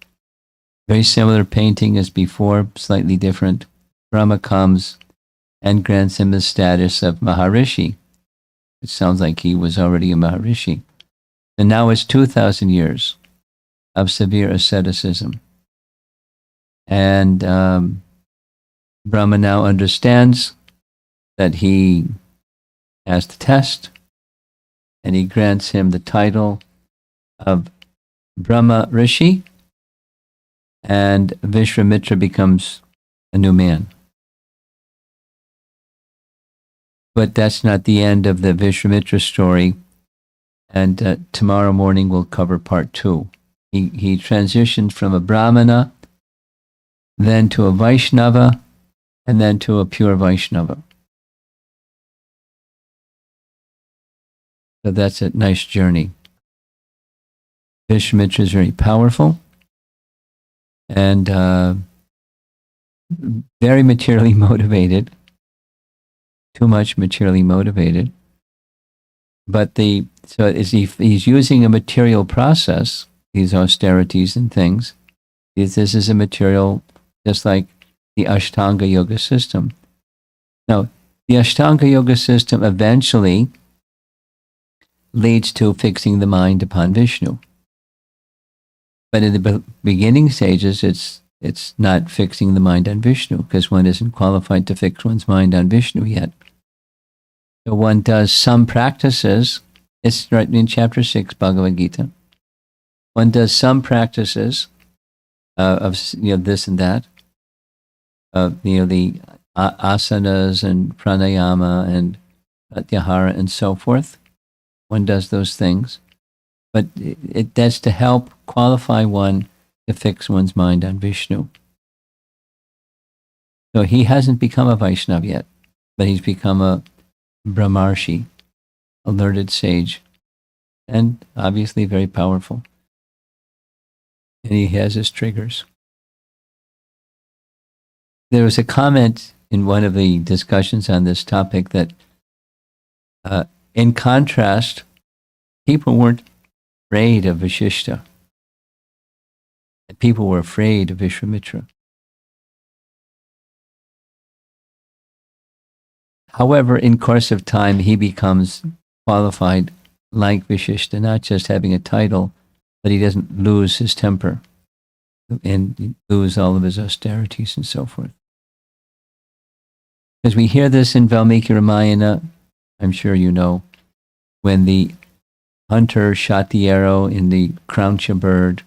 Speaker 1: Very similar painting as before, slightly different. Brahma comes and grants him the status of Maharishi. It sounds like he was already a Maharishi. And now it's 2,000 years of severe asceticism. And Brahma now understands that he has the test, and he grants him the title of Brahma Rishi, and Vishwamitra becomes a new man. But that's not the end of the Viswamitra story, and tomorrow morning we'll cover part 2. He transitioned from a Brahmana, then to a Vaishnava, and then to a pure Vaishnava. So that's a nice journey. Vishwamitra is very powerful and very materially motivated, too much materially motivated. But he's using a material process, these austerities and things. This is a material, just like the Ashtanga Yoga system. Now, the Ashtanga Yoga system eventually leads to fixing the mind upon Vishnu. But in the beginning stages, it's not fixing the mind on Vishnu, because one isn't qualified to fix one's mind on Vishnu yet. So one does some practices. It's right in chapter 6, Bhagavad Gita. One does some practices of this and that, the asanas and pranayama and pratyahara and so forth. One does those things, but that's to help qualify one to fix one's mind on Vishnu. So he hasn't become a Vaishnava yet, but he's become a Brahmarshi, a learned sage, and obviously very powerful. And he has his triggers. There was a comment in one of the discussions on this topic that in contrast, people weren't afraid of Vishishta. People were afraid of Vishwamitra. However, in course of time, he becomes qualified like Vishishta, not just having a title, but he doesn't lose his temper and lose all of his austerities and so forth. Because we hear this in Valmiki Ramayana, I'm sure you know, when the hunter shot the arrow in the Krauncha bird,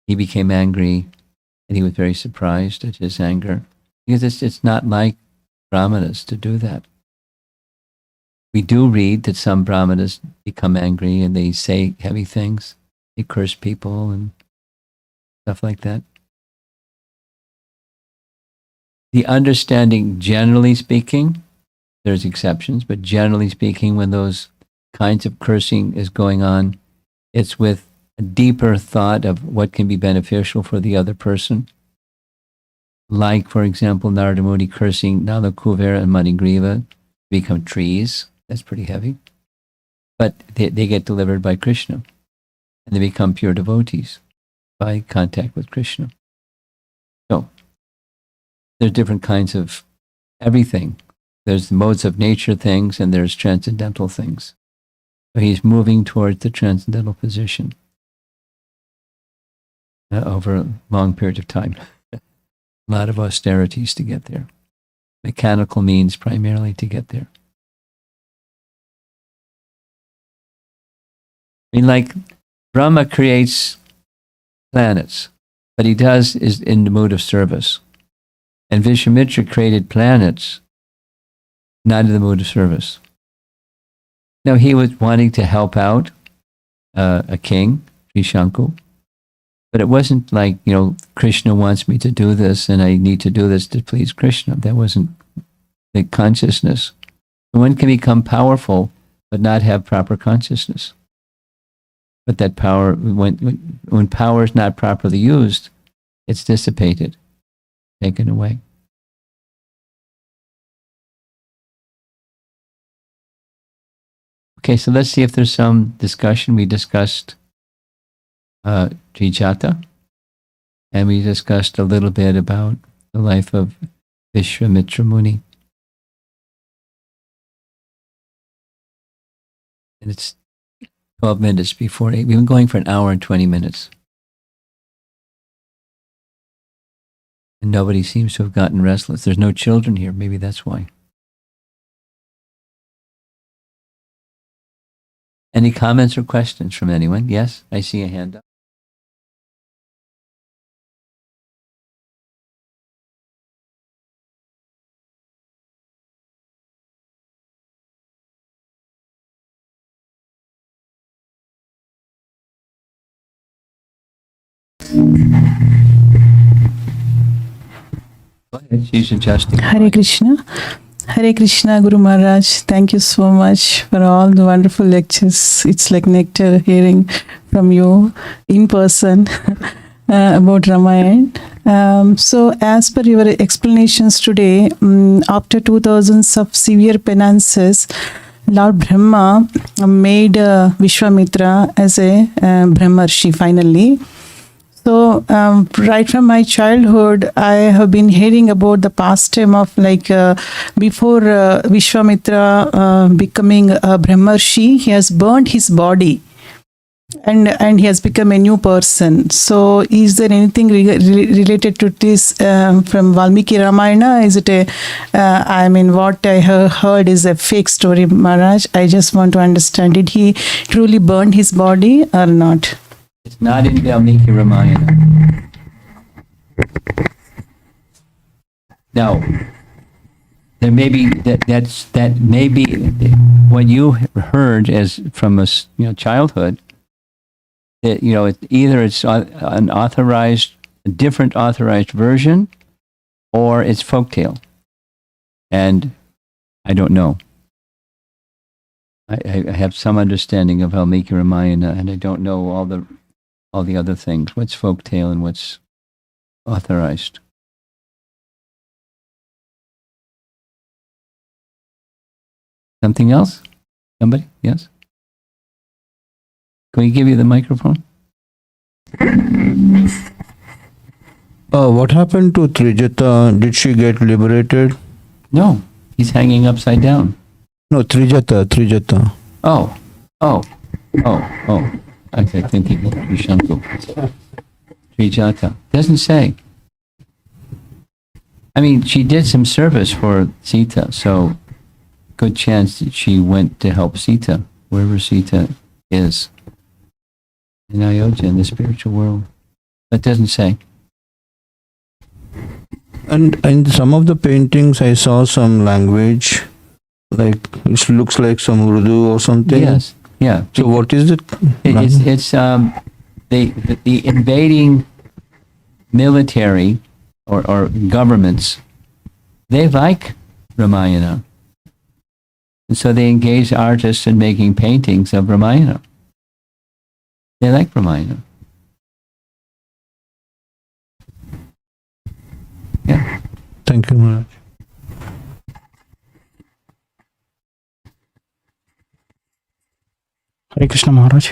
Speaker 1: he became angry, and he was very surprised at his anger, because it's not like Brahmanas to do that. We do read that some Brahmanas become angry and they say heavy things. They curse people and stuff like that. The understanding, generally speaking, there's exceptions, but generally speaking, when those kinds of cursing is going on, it's with a deeper thought of what can be beneficial for the other person. Like, for example, Narada Muni cursing Nala Kuvera and Manigriva become trees. That's pretty heavy. But they get delivered by Krishna, and they become pure devotees by contact with Krishna. So, there's different kinds of everything. There's modes of nature things, and there's transcendental things. So he's moving towards the transcendental position over a long period of time. A lot of austerities to get there. Mechanical means primarily to get there. I mean, like Brahma creates planets, but he does is in the mood of service. And Vishwamitra created planets, not in the mood of service. Now, he was wanting to help out a king, Trishanku, but it wasn't like, Krishna wants me to do this and I need to do this to please Krishna. That wasn't the consciousness. One can become powerful but not have proper consciousness. But that power, when power is not properly used, it's dissipated, taken away. Okay, so let's see if there's some discussion. We discussed Trijata, and we discussed a little bit about the life of Viswamitra Muni. And it's 12 minutes before 8. We've been going for an hour and 20 minutes. And nobody seems to have gotten restless. There's no children here. Maybe that's why. Any comments or questions from anyone? Yes, I see a hand up. Go ahead, she's adjusting.
Speaker 2: Hare Krishna. Hare Krishna, Guru Maharaj. Thank you so much for all the wonderful lectures. It's like nectar hearing from you in person about Ramayana. So as per your explanations today, after 2000s of severe penances, Lord Brahma made Vishwamitra as a Brahmarshi finally. So right from my childhood, I have been hearing about the pastime of before Vishwamitra becoming a Brahmarshi, he has burned his body and he has become a new person. So is there anything related to this from Valmiki Ramayana? Is it what I have heard is a fake story, Maharaj? I just want to understand, did he truly burn his body or not?
Speaker 1: It's not in Valmiki Ramayana. Now, there may be that may be what you heard as from a childhood. That either it's an authorized, a different authorized version, or it's folktale, and I don't know. I have some understanding of Valmiki Ramayana, and I don't know all the other things. What's folktale and what's authorized? Something else? Somebody? Yes? Can we give you the microphone?
Speaker 3: What happened to Trijata? Did she get liberated?
Speaker 1: No, he's hanging upside down.
Speaker 3: No, Trijata.
Speaker 1: Oh. Okay, thinking Vishanku. Trijata. Doesn't say. I mean, she did some service for Sita, so good chance that she went to help Sita, wherever Sita is. In Ayodhya, in the spiritual world. That doesn't say.
Speaker 3: And in some of the paintings, I saw some language, like it looks like some Urdu or something.
Speaker 1: Yes, yeah.
Speaker 3: So what is it?
Speaker 1: It's the invading military or governments. They like Ramayana, and so they engage artists in making paintings of Ramayana. They like Ramayana. Yeah.
Speaker 3: Thank you, Maharaj.
Speaker 4: Hare Krishna Maharaj.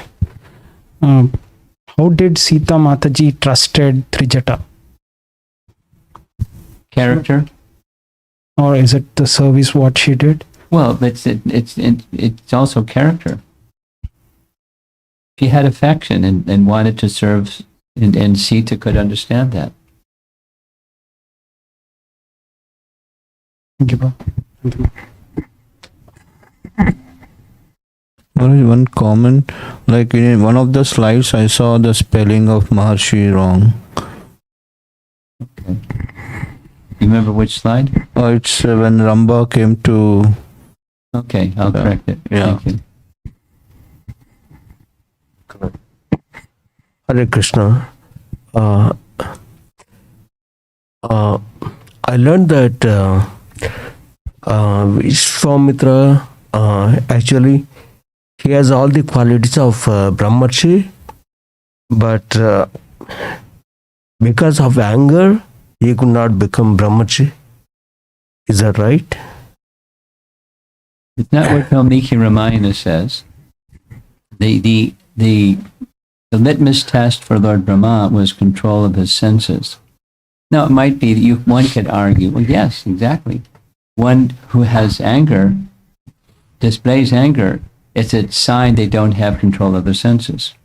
Speaker 4: How did Sita Mataji trusted Trijata?
Speaker 1: Character.
Speaker 4: Or is it the service what she did?
Speaker 1: Well, it's also character. She had affection and wanted to serve, and Sita could understand that.
Speaker 4: Thank you, Baba. Thank you.
Speaker 3: Maharaj, one comment, like in one of the slides, I saw the spelling of Maharshi wrong.
Speaker 1: Okay. You remember which slide?
Speaker 3: It's when Ramba came to...
Speaker 1: Okay, I'll correct it.
Speaker 3: Yeah.
Speaker 1: Thank you.
Speaker 5: Hare Krishna. I learned that Viswamitra actually he has all the qualities of Brahmarshi, but because of anger, he could not become Brahmarshi. Is that right?
Speaker 1: It's not what Valmiki Ramayana says. The litmus test for Lord Brahma was control of his senses. Now, it might be that one could argue, well, yes, exactly. One who has anger, displays anger, it's a sign they don't have control of their senses.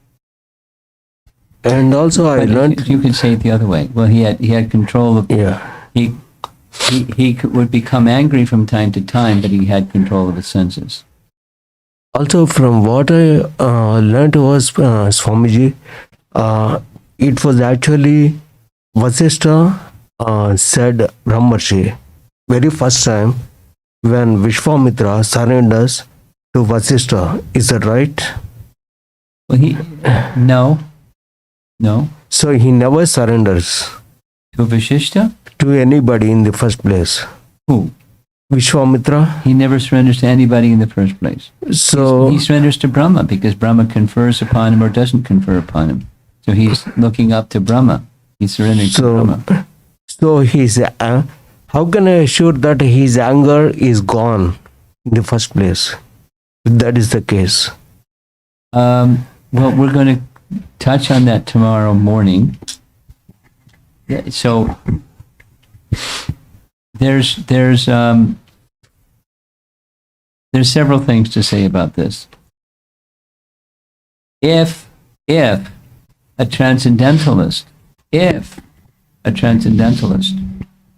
Speaker 5: And also I
Speaker 1: But
Speaker 5: learned,
Speaker 1: you could say it the other way. Well, he had control of, he would become angry from time to time, but he had control of his senses.
Speaker 5: also from what I learned was, Swamiji, it was actually Vasishtha said Brahmarshi very first time when Vishwamitra surrenders to Vasishtha. Is that right?
Speaker 1: Well, no.
Speaker 5: So he never surrenders
Speaker 1: To Vishishta?
Speaker 5: to anybody in the first place.
Speaker 1: Who?
Speaker 5: Vishwamitra.
Speaker 1: He never surrenders to anybody in the first place.
Speaker 5: So
Speaker 1: He surrenders to Brahma because Brahma confers upon him or doesn't confer upon him. So he's looking up to Brahma. He's surrendering to Brahma.
Speaker 5: So he's how can I assure that his anger is gone in the first place? If that is the case.
Speaker 1: Well, we're going to touch on that tomorrow morning. Yeah, so there's several things to say about this. If a transcendentalist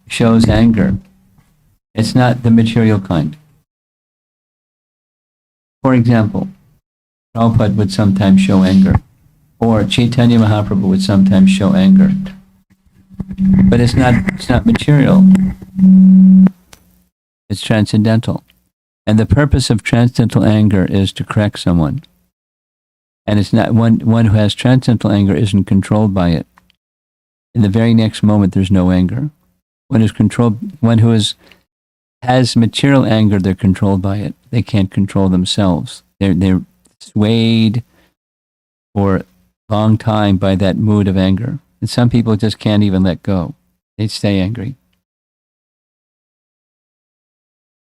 Speaker 1: shows anger, it's not the material kind. For example, Prabhupada would sometimes show anger, or Chaitanya Mahaprabhu would sometimes show anger. But it's not material. It's transcendental. And the purpose of transcendental anger is to correct someone. And it's not one who has transcendental anger isn't controlled by it. In the very next moment, there's no anger. One who has material anger, they're controlled by it. They can't control themselves. They're swayed for a long time by that mood of anger. And some people just can't even let go. They stay angry.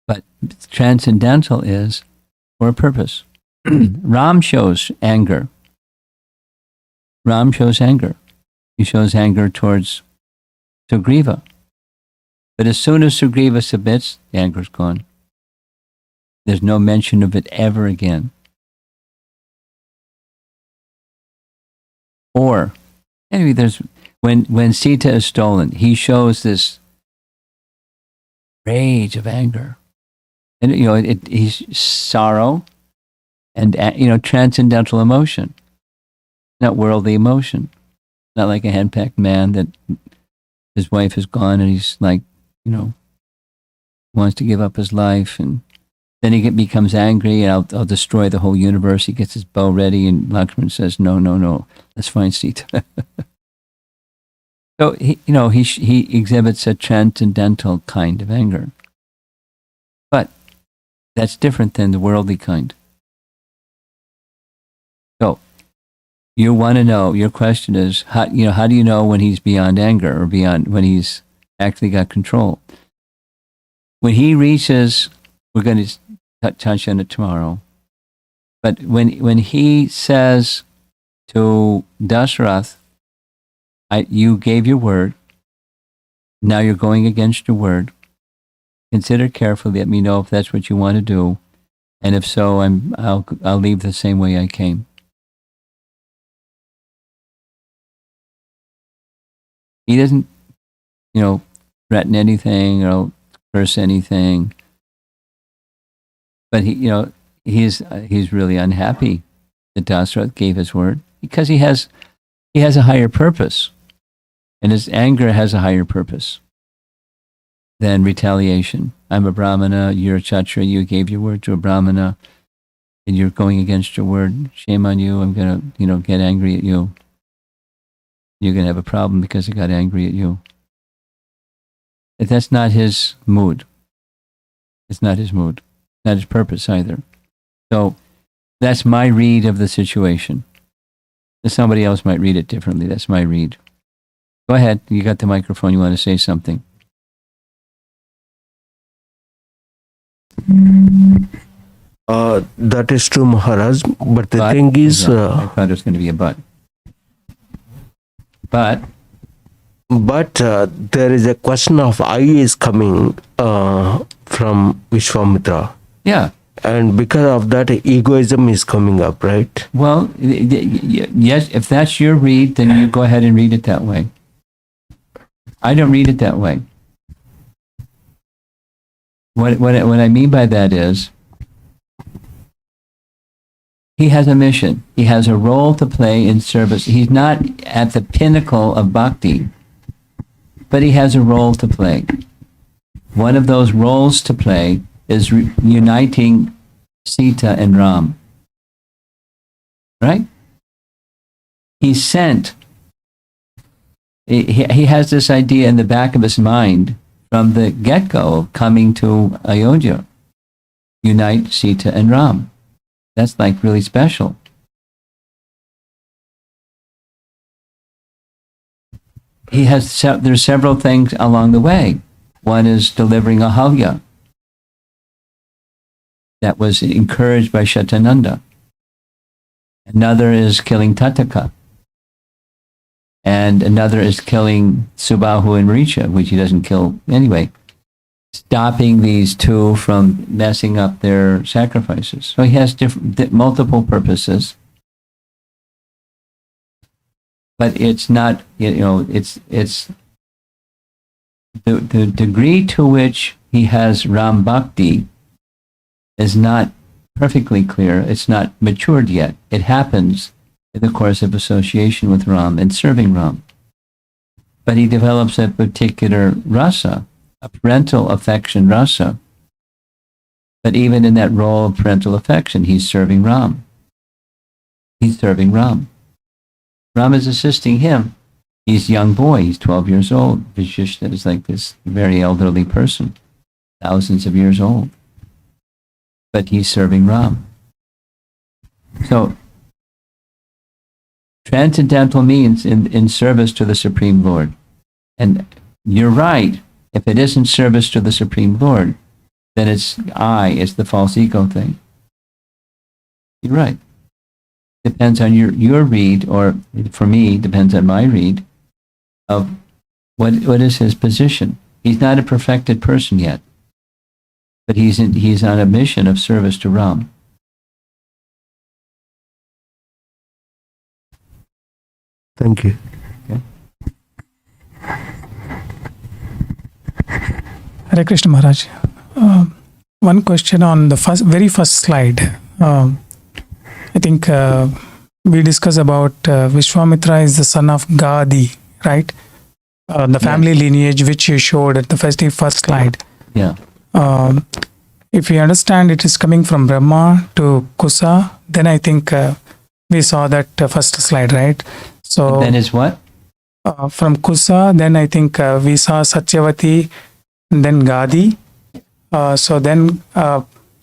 Speaker 1: But transcendental is for a purpose. Ram shows anger. He shows anger towards Sugriva. But as soon as Sugriva submits, the anger's gone. There's no mention of it ever again. Or, anyway, there's when Sita is stolen, he shows this rage of anger. And, he's sorrow and, transcendental emotion, not worldly emotion. Not like a henpecked man that his wife is gone and he's like, wants to give up his life. And then he becomes angry and I'll destroy the whole universe. He gets his bow ready and Lakshman says, no, let's find Sita. So, he exhibits a transcendental kind of anger. But that's different than the worldly kind. So, you want to know, your question is, how do you know when he's beyond anger or when he's actually got control? When he reaches, we're going to touch on it tomorrow, but when he says to Dasharath, you gave your word, now you're going against your word, consider carefully, let me know if that's what you want to do, and if so, I'll leave the same way I came. He doesn't, threaten anything or curse anything. But he's really unhappy that Dasarath gave his word because he has a higher purpose, and his anger has a higher purpose than retaliation. I'm a Brahmana, you're a Kshatriya, you gave your word to a Brahmana, and you're going against your word. Shame on you. I'm gonna, get angry at you. You're going to have a problem because I got angry at you. But that's not his mood. It's not his mood. not his purpose either. So that's my read of the situation. Somebody else might read it differently. That's my read. Go ahead. You got the microphone. You want to say something?
Speaker 5: That is true, Maharaj. But the
Speaker 1: But-
Speaker 5: thing is,
Speaker 1: I thought it was going to be a but. But
Speaker 5: there is a question of I is coming from Vishwamitra.
Speaker 1: yeah,
Speaker 5: And because of that, egoism is coming up, right?
Speaker 1: well, yes, if that's your read, then you go ahead and read it that way. I don't read it that way. What I mean by that is, he has a mission. He has a role to play in service. He's not at the pinnacle of bhakti, but he has a role to play. One of those roles to play is uniting Sita and Ram. Right? He's sent. He has this idea in the back of his mind from the get-go of coming to Ayodhya. Unite Sita and Ram. That's like really special. There's several things along the way. One is delivering Ahalya. That was encouraged by Shatananda. Another is killing Tataka. And another is killing Subahu and Marisha, which he doesn't kill anyway. Stopping these two from messing up their sacrifices. So he has multiple purposes. But it's not, it's the degree to which he has Ram Bhakti is not perfectly clear. It's not matured yet. It happens in the course of association with Ram and serving Ram. But he develops a particular rasa, a parental affection rasa. But even in that role of parental affection, he's serving Ram. He's serving Ram. Ram is assisting him. He's a young boy. He's 12 years old. Vishishta is like this very elderly person, thousands of years old. But he's serving Ram. So, transcendental means in service to the Supreme Lord. And you're right. If it isn't service to the Supreme Lord, then it's the false ego thing. You're right. Depends on your read, or for me, depends on my read of what is his position. He's not a perfected person yet, but he's on a mission of service to Ram.
Speaker 5: Thank you.
Speaker 1: Okay.
Speaker 4: Hare Krishna Maharaj. One question on the very first slide. I think we discussed about Vishwamitra is the son of Gadi, right? The family lineage which you showed at the first slide.
Speaker 1: Yeah.
Speaker 4: If we understand it is coming from Brahma to Kusa, then I think we saw that first slide, right? So
Speaker 1: Then is what?
Speaker 4: from Kusa, then I think we saw Satyavati, and then Gadi. So then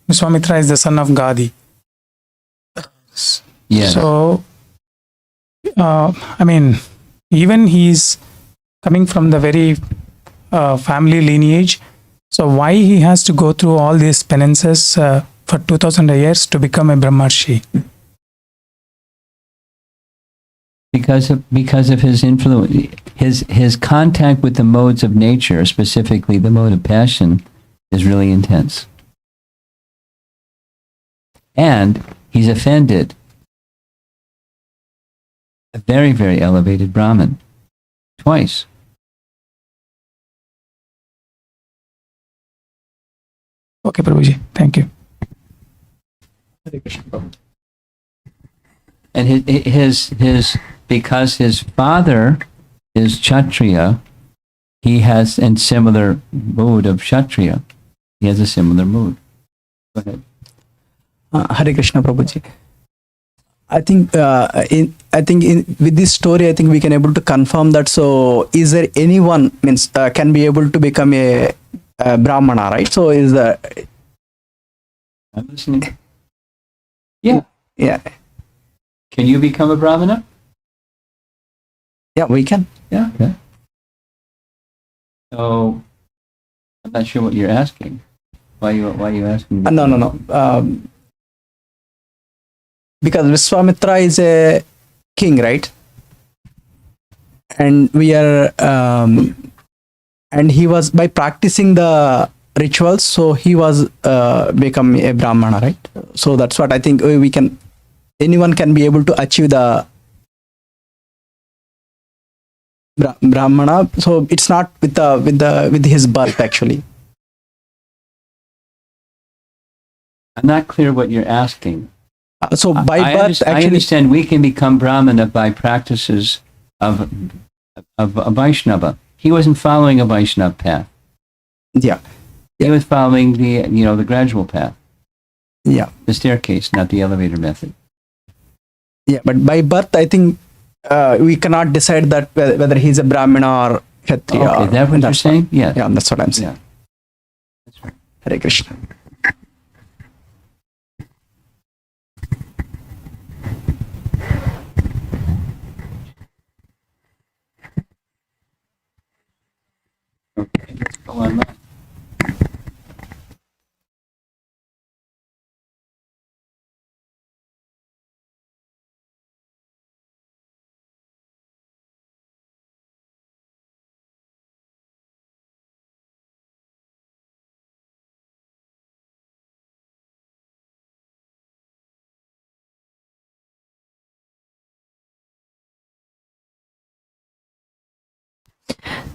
Speaker 4: Viswamitra is the son of Gadi.
Speaker 1: Yes.
Speaker 4: So, I mean, even he's coming from the very family lineage. So why he has to go through all these penances for 2000 years to become a Brahmarshi?
Speaker 1: Because of his influence, his contact with the modes of nature, specifically the mode of passion, is really intense. And he's offended a very, very elevated Brahmin twice.
Speaker 4: Okay, Prabhuji, thank you.
Speaker 1: And his because his father is Kshatriya, he has a similar mood of Kshatriya. He has a similar mood. Go ahead.
Speaker 6: Hare Krishna Prabhuji. I think with this story, I think we can able to confirm that. So, is there anyone can be able to become a Brahmana, right? So,
Speaker 1: I'm listening. Yeah.
Speaker 6: Yeah,
Speaker 1: Can you become a Brahmana?
Speaker 6: yeah, we can.
Speaker 1: Yeah. Okay. So I'm not sure what you're asking. Why you asking?
Speaker 6: No. Because Viswamitra is a king, right? And we are, and he was by practicing the rituals, so he was become a Brahmana, right? So that's what I think we can. Anyone can be able to achieve the Brahmana. So it's not with his birth actually.
Speaker 1: I'm not clear what you're asking.
Speaker 6: So by
Speaker 1: I
Speaker 6: birth,
Speaker 1: I
Speaker 6: actually,
Speaker 1: understand we can become Brahmana by practices of a Vaishnava. He wasn't following a Vaishnava path.
Speaker 6: yeah,
Speaker 1: He was following the gradual path,
Speaker 6: yeah,
Speaker 1: the staircase, not the elevator method.
Speaker 6: yeah. But by birth, I think we cannot decide that whether he's a Brahmana or Kshatriya.
Speaker 1: Okay, that's what you're saying? Yeah.
Speaker 6: Yeah, that's what I'm saying.
Speaker 1: Yeah. That's right.
Speaker 6: Hare Krishna.
Speaker 1: Okay, let's go online.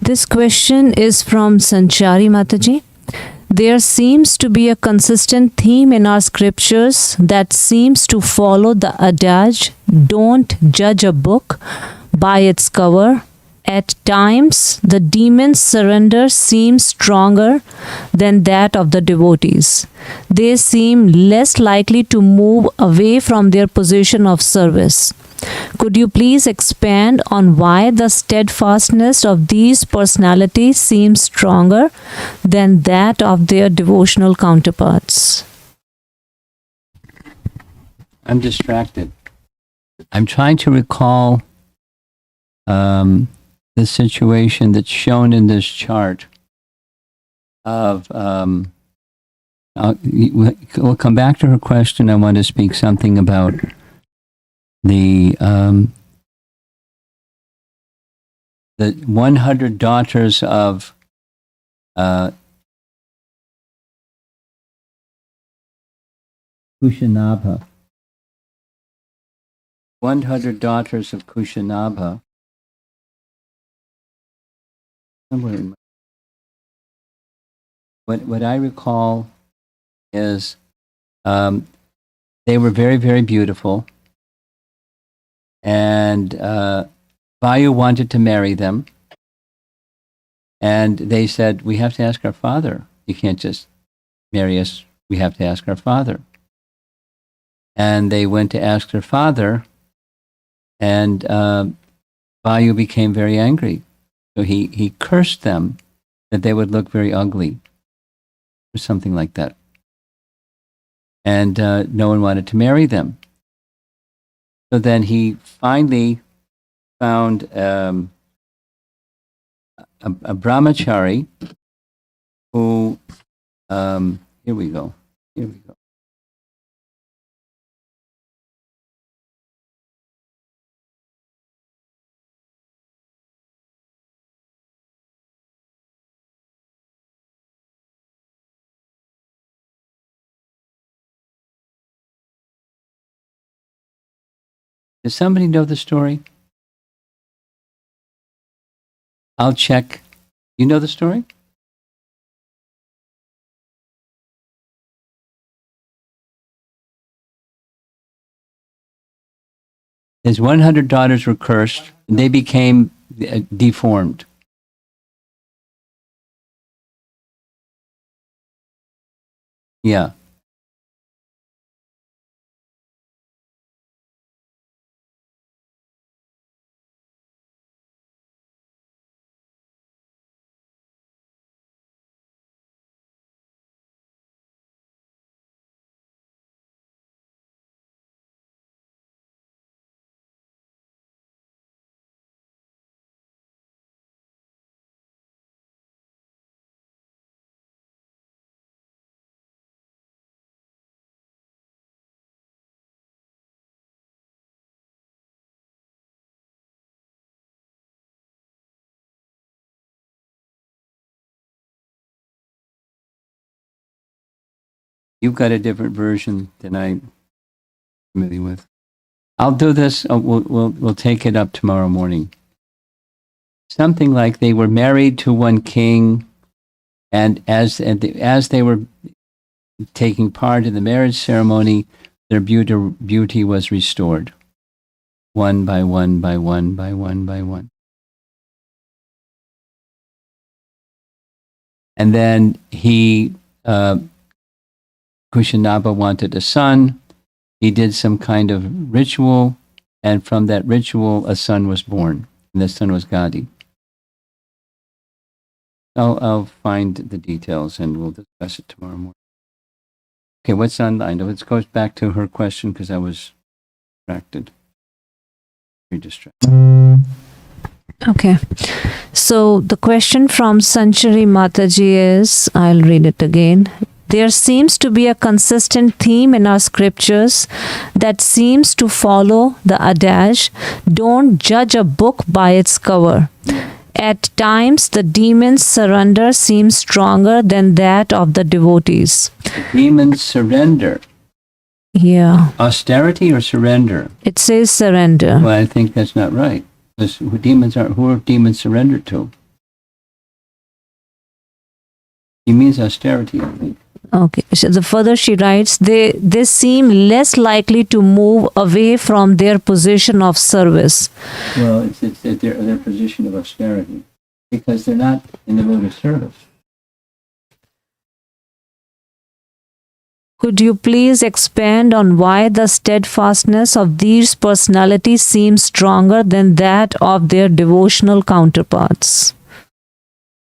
Speaker 7: This question is from Sanchari Mataji. There seems to be a consistent theme in our scriptures that seems to follow the adage, don't judge a book by its cover. At times, the demon's surrender seems stronger than that of the devotees. They seem less likely to move away from their position of service. Could you please expand on why the steadfastness of these personalities seems stronger than that of their devotional counterparts?
Speaker 1: I'm distracted. I'm trying to recall the situation that's shown in this chart of we'll come back to her question. I want to speak something about the 100 daughters of Kushanabha. 100 daughters of Kushanabha. What I recall is they were very, very beautiful, and Vayu wanted to marry them, and they said, we have to ask our father. You can't just marry us. We have to ask our father. And they went to ask their father, and Vayu became very angry. So he cursed them that they would look very ugly, or something like that. And no one wanted to marry them. So then he finally found a brahmachari who, here we go. Does somebody know the story? I'll check. You know the story? His 100 daughters were cursed, and they became deformed. Yeah. You've got a different version than I'm familiar with. I'll do this. We'll take it up tomorrow morning. Something like they were married to one king, and as they were taking part in the marriage ceremony, their beauty was restored, one by one by one by one by one. And then Kushanaba wanted a son. He did some kind of ritual, and from that ritual, a son was born, and the son was Gadi. I'll find the details, and we'll discuss it tomorrow morning. Okay, what's online? Let's go back to her question because I was distracted. Very distracted.
Speaker 7: Okay. So the question from Sanchari Mataji is, I'll read it again. There seems to be a consistent theme in our scriptures that seems to follow the adage, don't judge a book by its cover. At times, the demon's surrender seems stronger than that of the devotees.
Speaker 1: The demons surrender.
Speaker 7: Yeah.
Speaker 1: Austerity or surrender?
Speaker 7: It says surrender.
Speaker 1: Well, I think that's not right. Who are demons surrendered to? He means austerity, I think.
Speaker 7: Okay. So the further she writes, they seem less likely to move away from their position of service.
Speaker 1: Well, it's their position of austerity because they're not in the mood of service.
Speaker 7: Could you please expand on why the steadfastness of these personalities seems stronger than that of their devotional counterparts?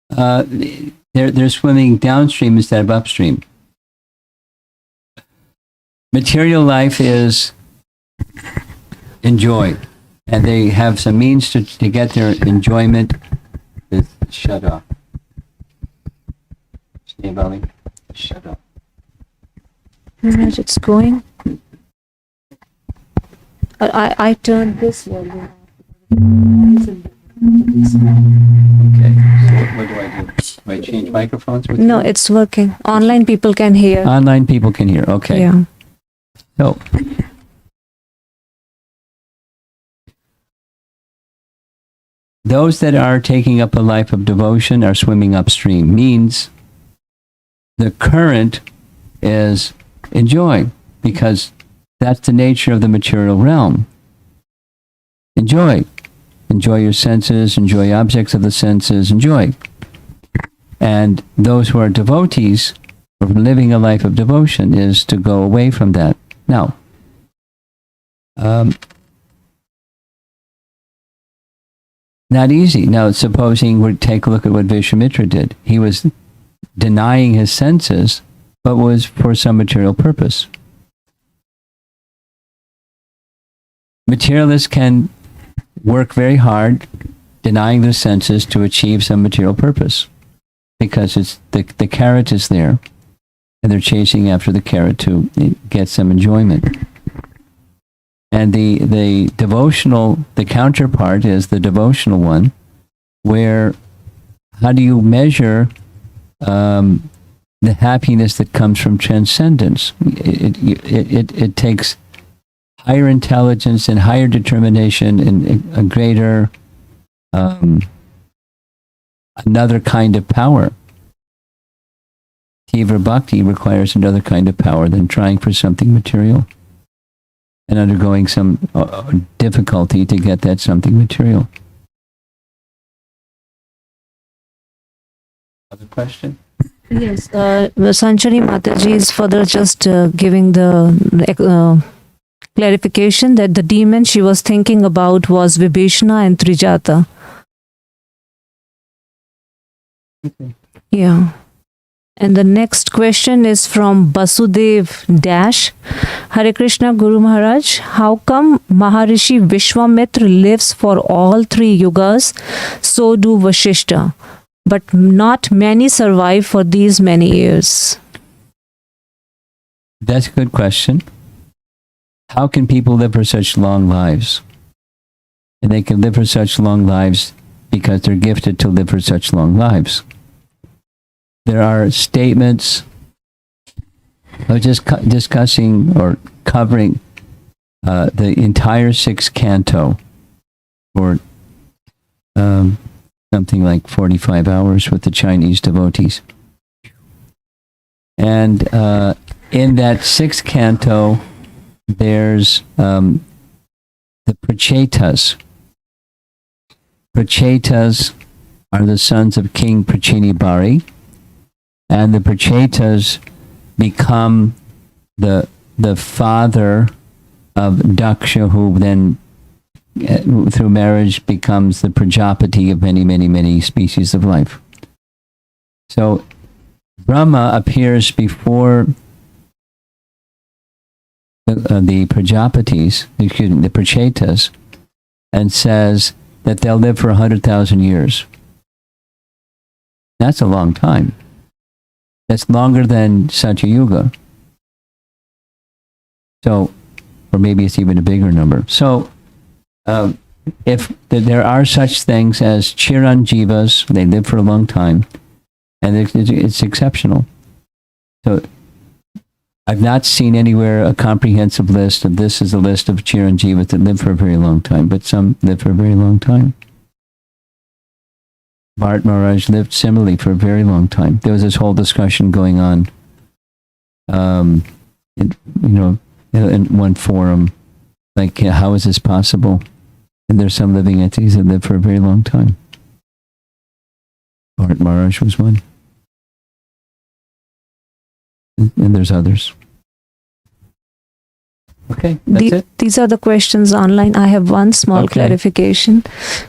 Speaker 1: They're swimming downstream instead of upstream. Material life is enjoy, and they have some means to get their enjoyment. Is shut off. Snowballing, shut up.
Speaker 7: It's going. I turned this volume.
Speaker 1: Okay. So what do I do? Do I change microphones?
Speaker 7: No, it's working. Online people can hear.
Speaker 1: Online people can hear. Okay.
Speaker 7: Yeah.
Speaker 1: So, those that are taking up a life of devotion are swimming upstream, means the current is enjoy, because that's the nature of the material realm. Enjoy. Enjoy your senses, enjoy objects of the senses, enjoy. And those who are devotees, or living a life of devotion, is to go away from that. Now, not easy. Now, supposing we take a look at what Vishwamitra did. He was denying his senses, but was for some material purpose. Materialists can work very hard denying their senses to achieve some material purpose, because it's the carrot is there, and they're chasing after the carrot to get some enjoyment. And the devotional, the counterpart is the devotional one, where how do you measure the happiness that comes from transcendence? It takes higher intelligence and higher determination and a greater, another kind of power. Tivra Bhakti requires another kind of power than trying for something material and undergoing some difficulty to get that something material. Other question?
Speaker 7: Yes. Sanchari Mataji is further just giving the clarification that the demon she was thinking about was Vibhishana and Trijata.
Speaker 1: Okay.
Speaker 7: Yeah. And the next question is from Basudev Dash. Hare Krishna Guru Maharaj, how come Maharishi Vishwamitra lives for all three yugas? So do Vishishta, but not many survive for these many years.
Speaker 1: That's a good question. How can people live for such long lives? And they can live for such long lives because they're gifted to live for such long lives. There are statements I was just discussing or covering the entire sixth canto for something like 45 hours with the Chinese devotees. And in that sixth canto, there's the Trijatas. Trijatas are the sons of King Prachinibari, and the Trijatas become the father of Daksha, who then through marriage becomes the Prajapati of many, many, many species of life. So Brahma appears before the Prajapatis, excuse me, the Trijatas, and says that they'll live for 100,000 years. That's a long time. That's longer than Satya Yuga. So, or maybe it's even a bigger number. So, if there are such things as Chiranjivas, they live for a long time, and it's exceptional. So, I've not seen anywhere a comprehensive list of this is a list of Chiranjivas that live for a very long time, but some live for a very long time. Bharat Maharaj lived similarly for a very long time. There was this whole discussion going on, in one forum, like, how is this possible? And there's some living entities that live for a very long time. Bharat Maharaj was one. And there's others. Okay, that's it.
Speaker 7: These are the questions online. I have one small clarification.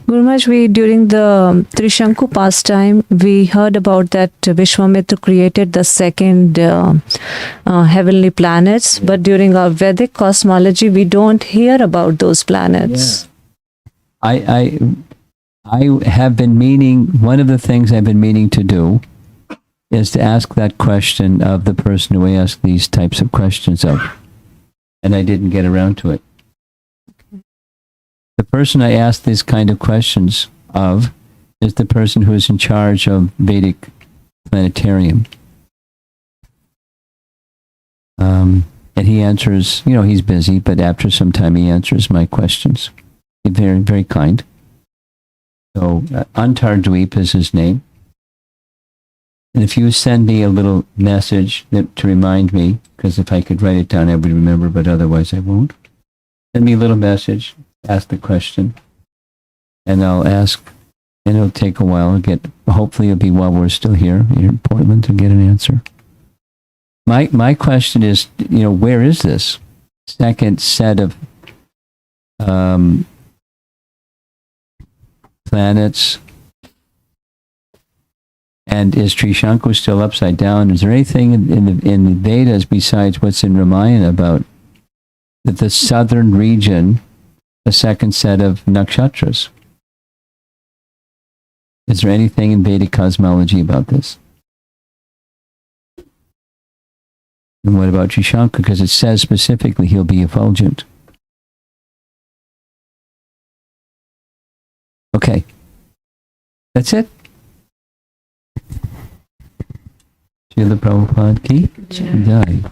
Speaker 7: Guru Maharaj, during the Trishanku pastime, we heard about that Vishwamitra created the second heavenly planets, but during our Vedic cosmology, we don't hear about those planets.
Speaker 1: Yeah. I have been meaning, one of the things I've been meaning to do is to ask that question of the person who I ask these types of questions of. And I didn't get around to it. The person I ask these kind of questions of is the person who is in charge of Vedic planetarium. And he answers, he's busy, but after some time he answers my questions. He's very, very kind. So, Antardweep is his name. And if you send me a little message to remind me, because if I could write it down, I would remember, but otherwise I won't. Send me a little message, ask the question, and I'll ask, and it'll take a while. Hopefully it'll be while we're still here in Portland to get an answer. My question is, where is this second set of planets? And is Trishanku still upside down? Is there anything in the Vedas besides what's in Ramayana about the southern region, the second set of nakshatras? Is there anything in Vedic cosmology about this? And what about Trishanku? Because it says specifically he'll be effulgent. Okay. That's it. Srila Prabhupada ki jai.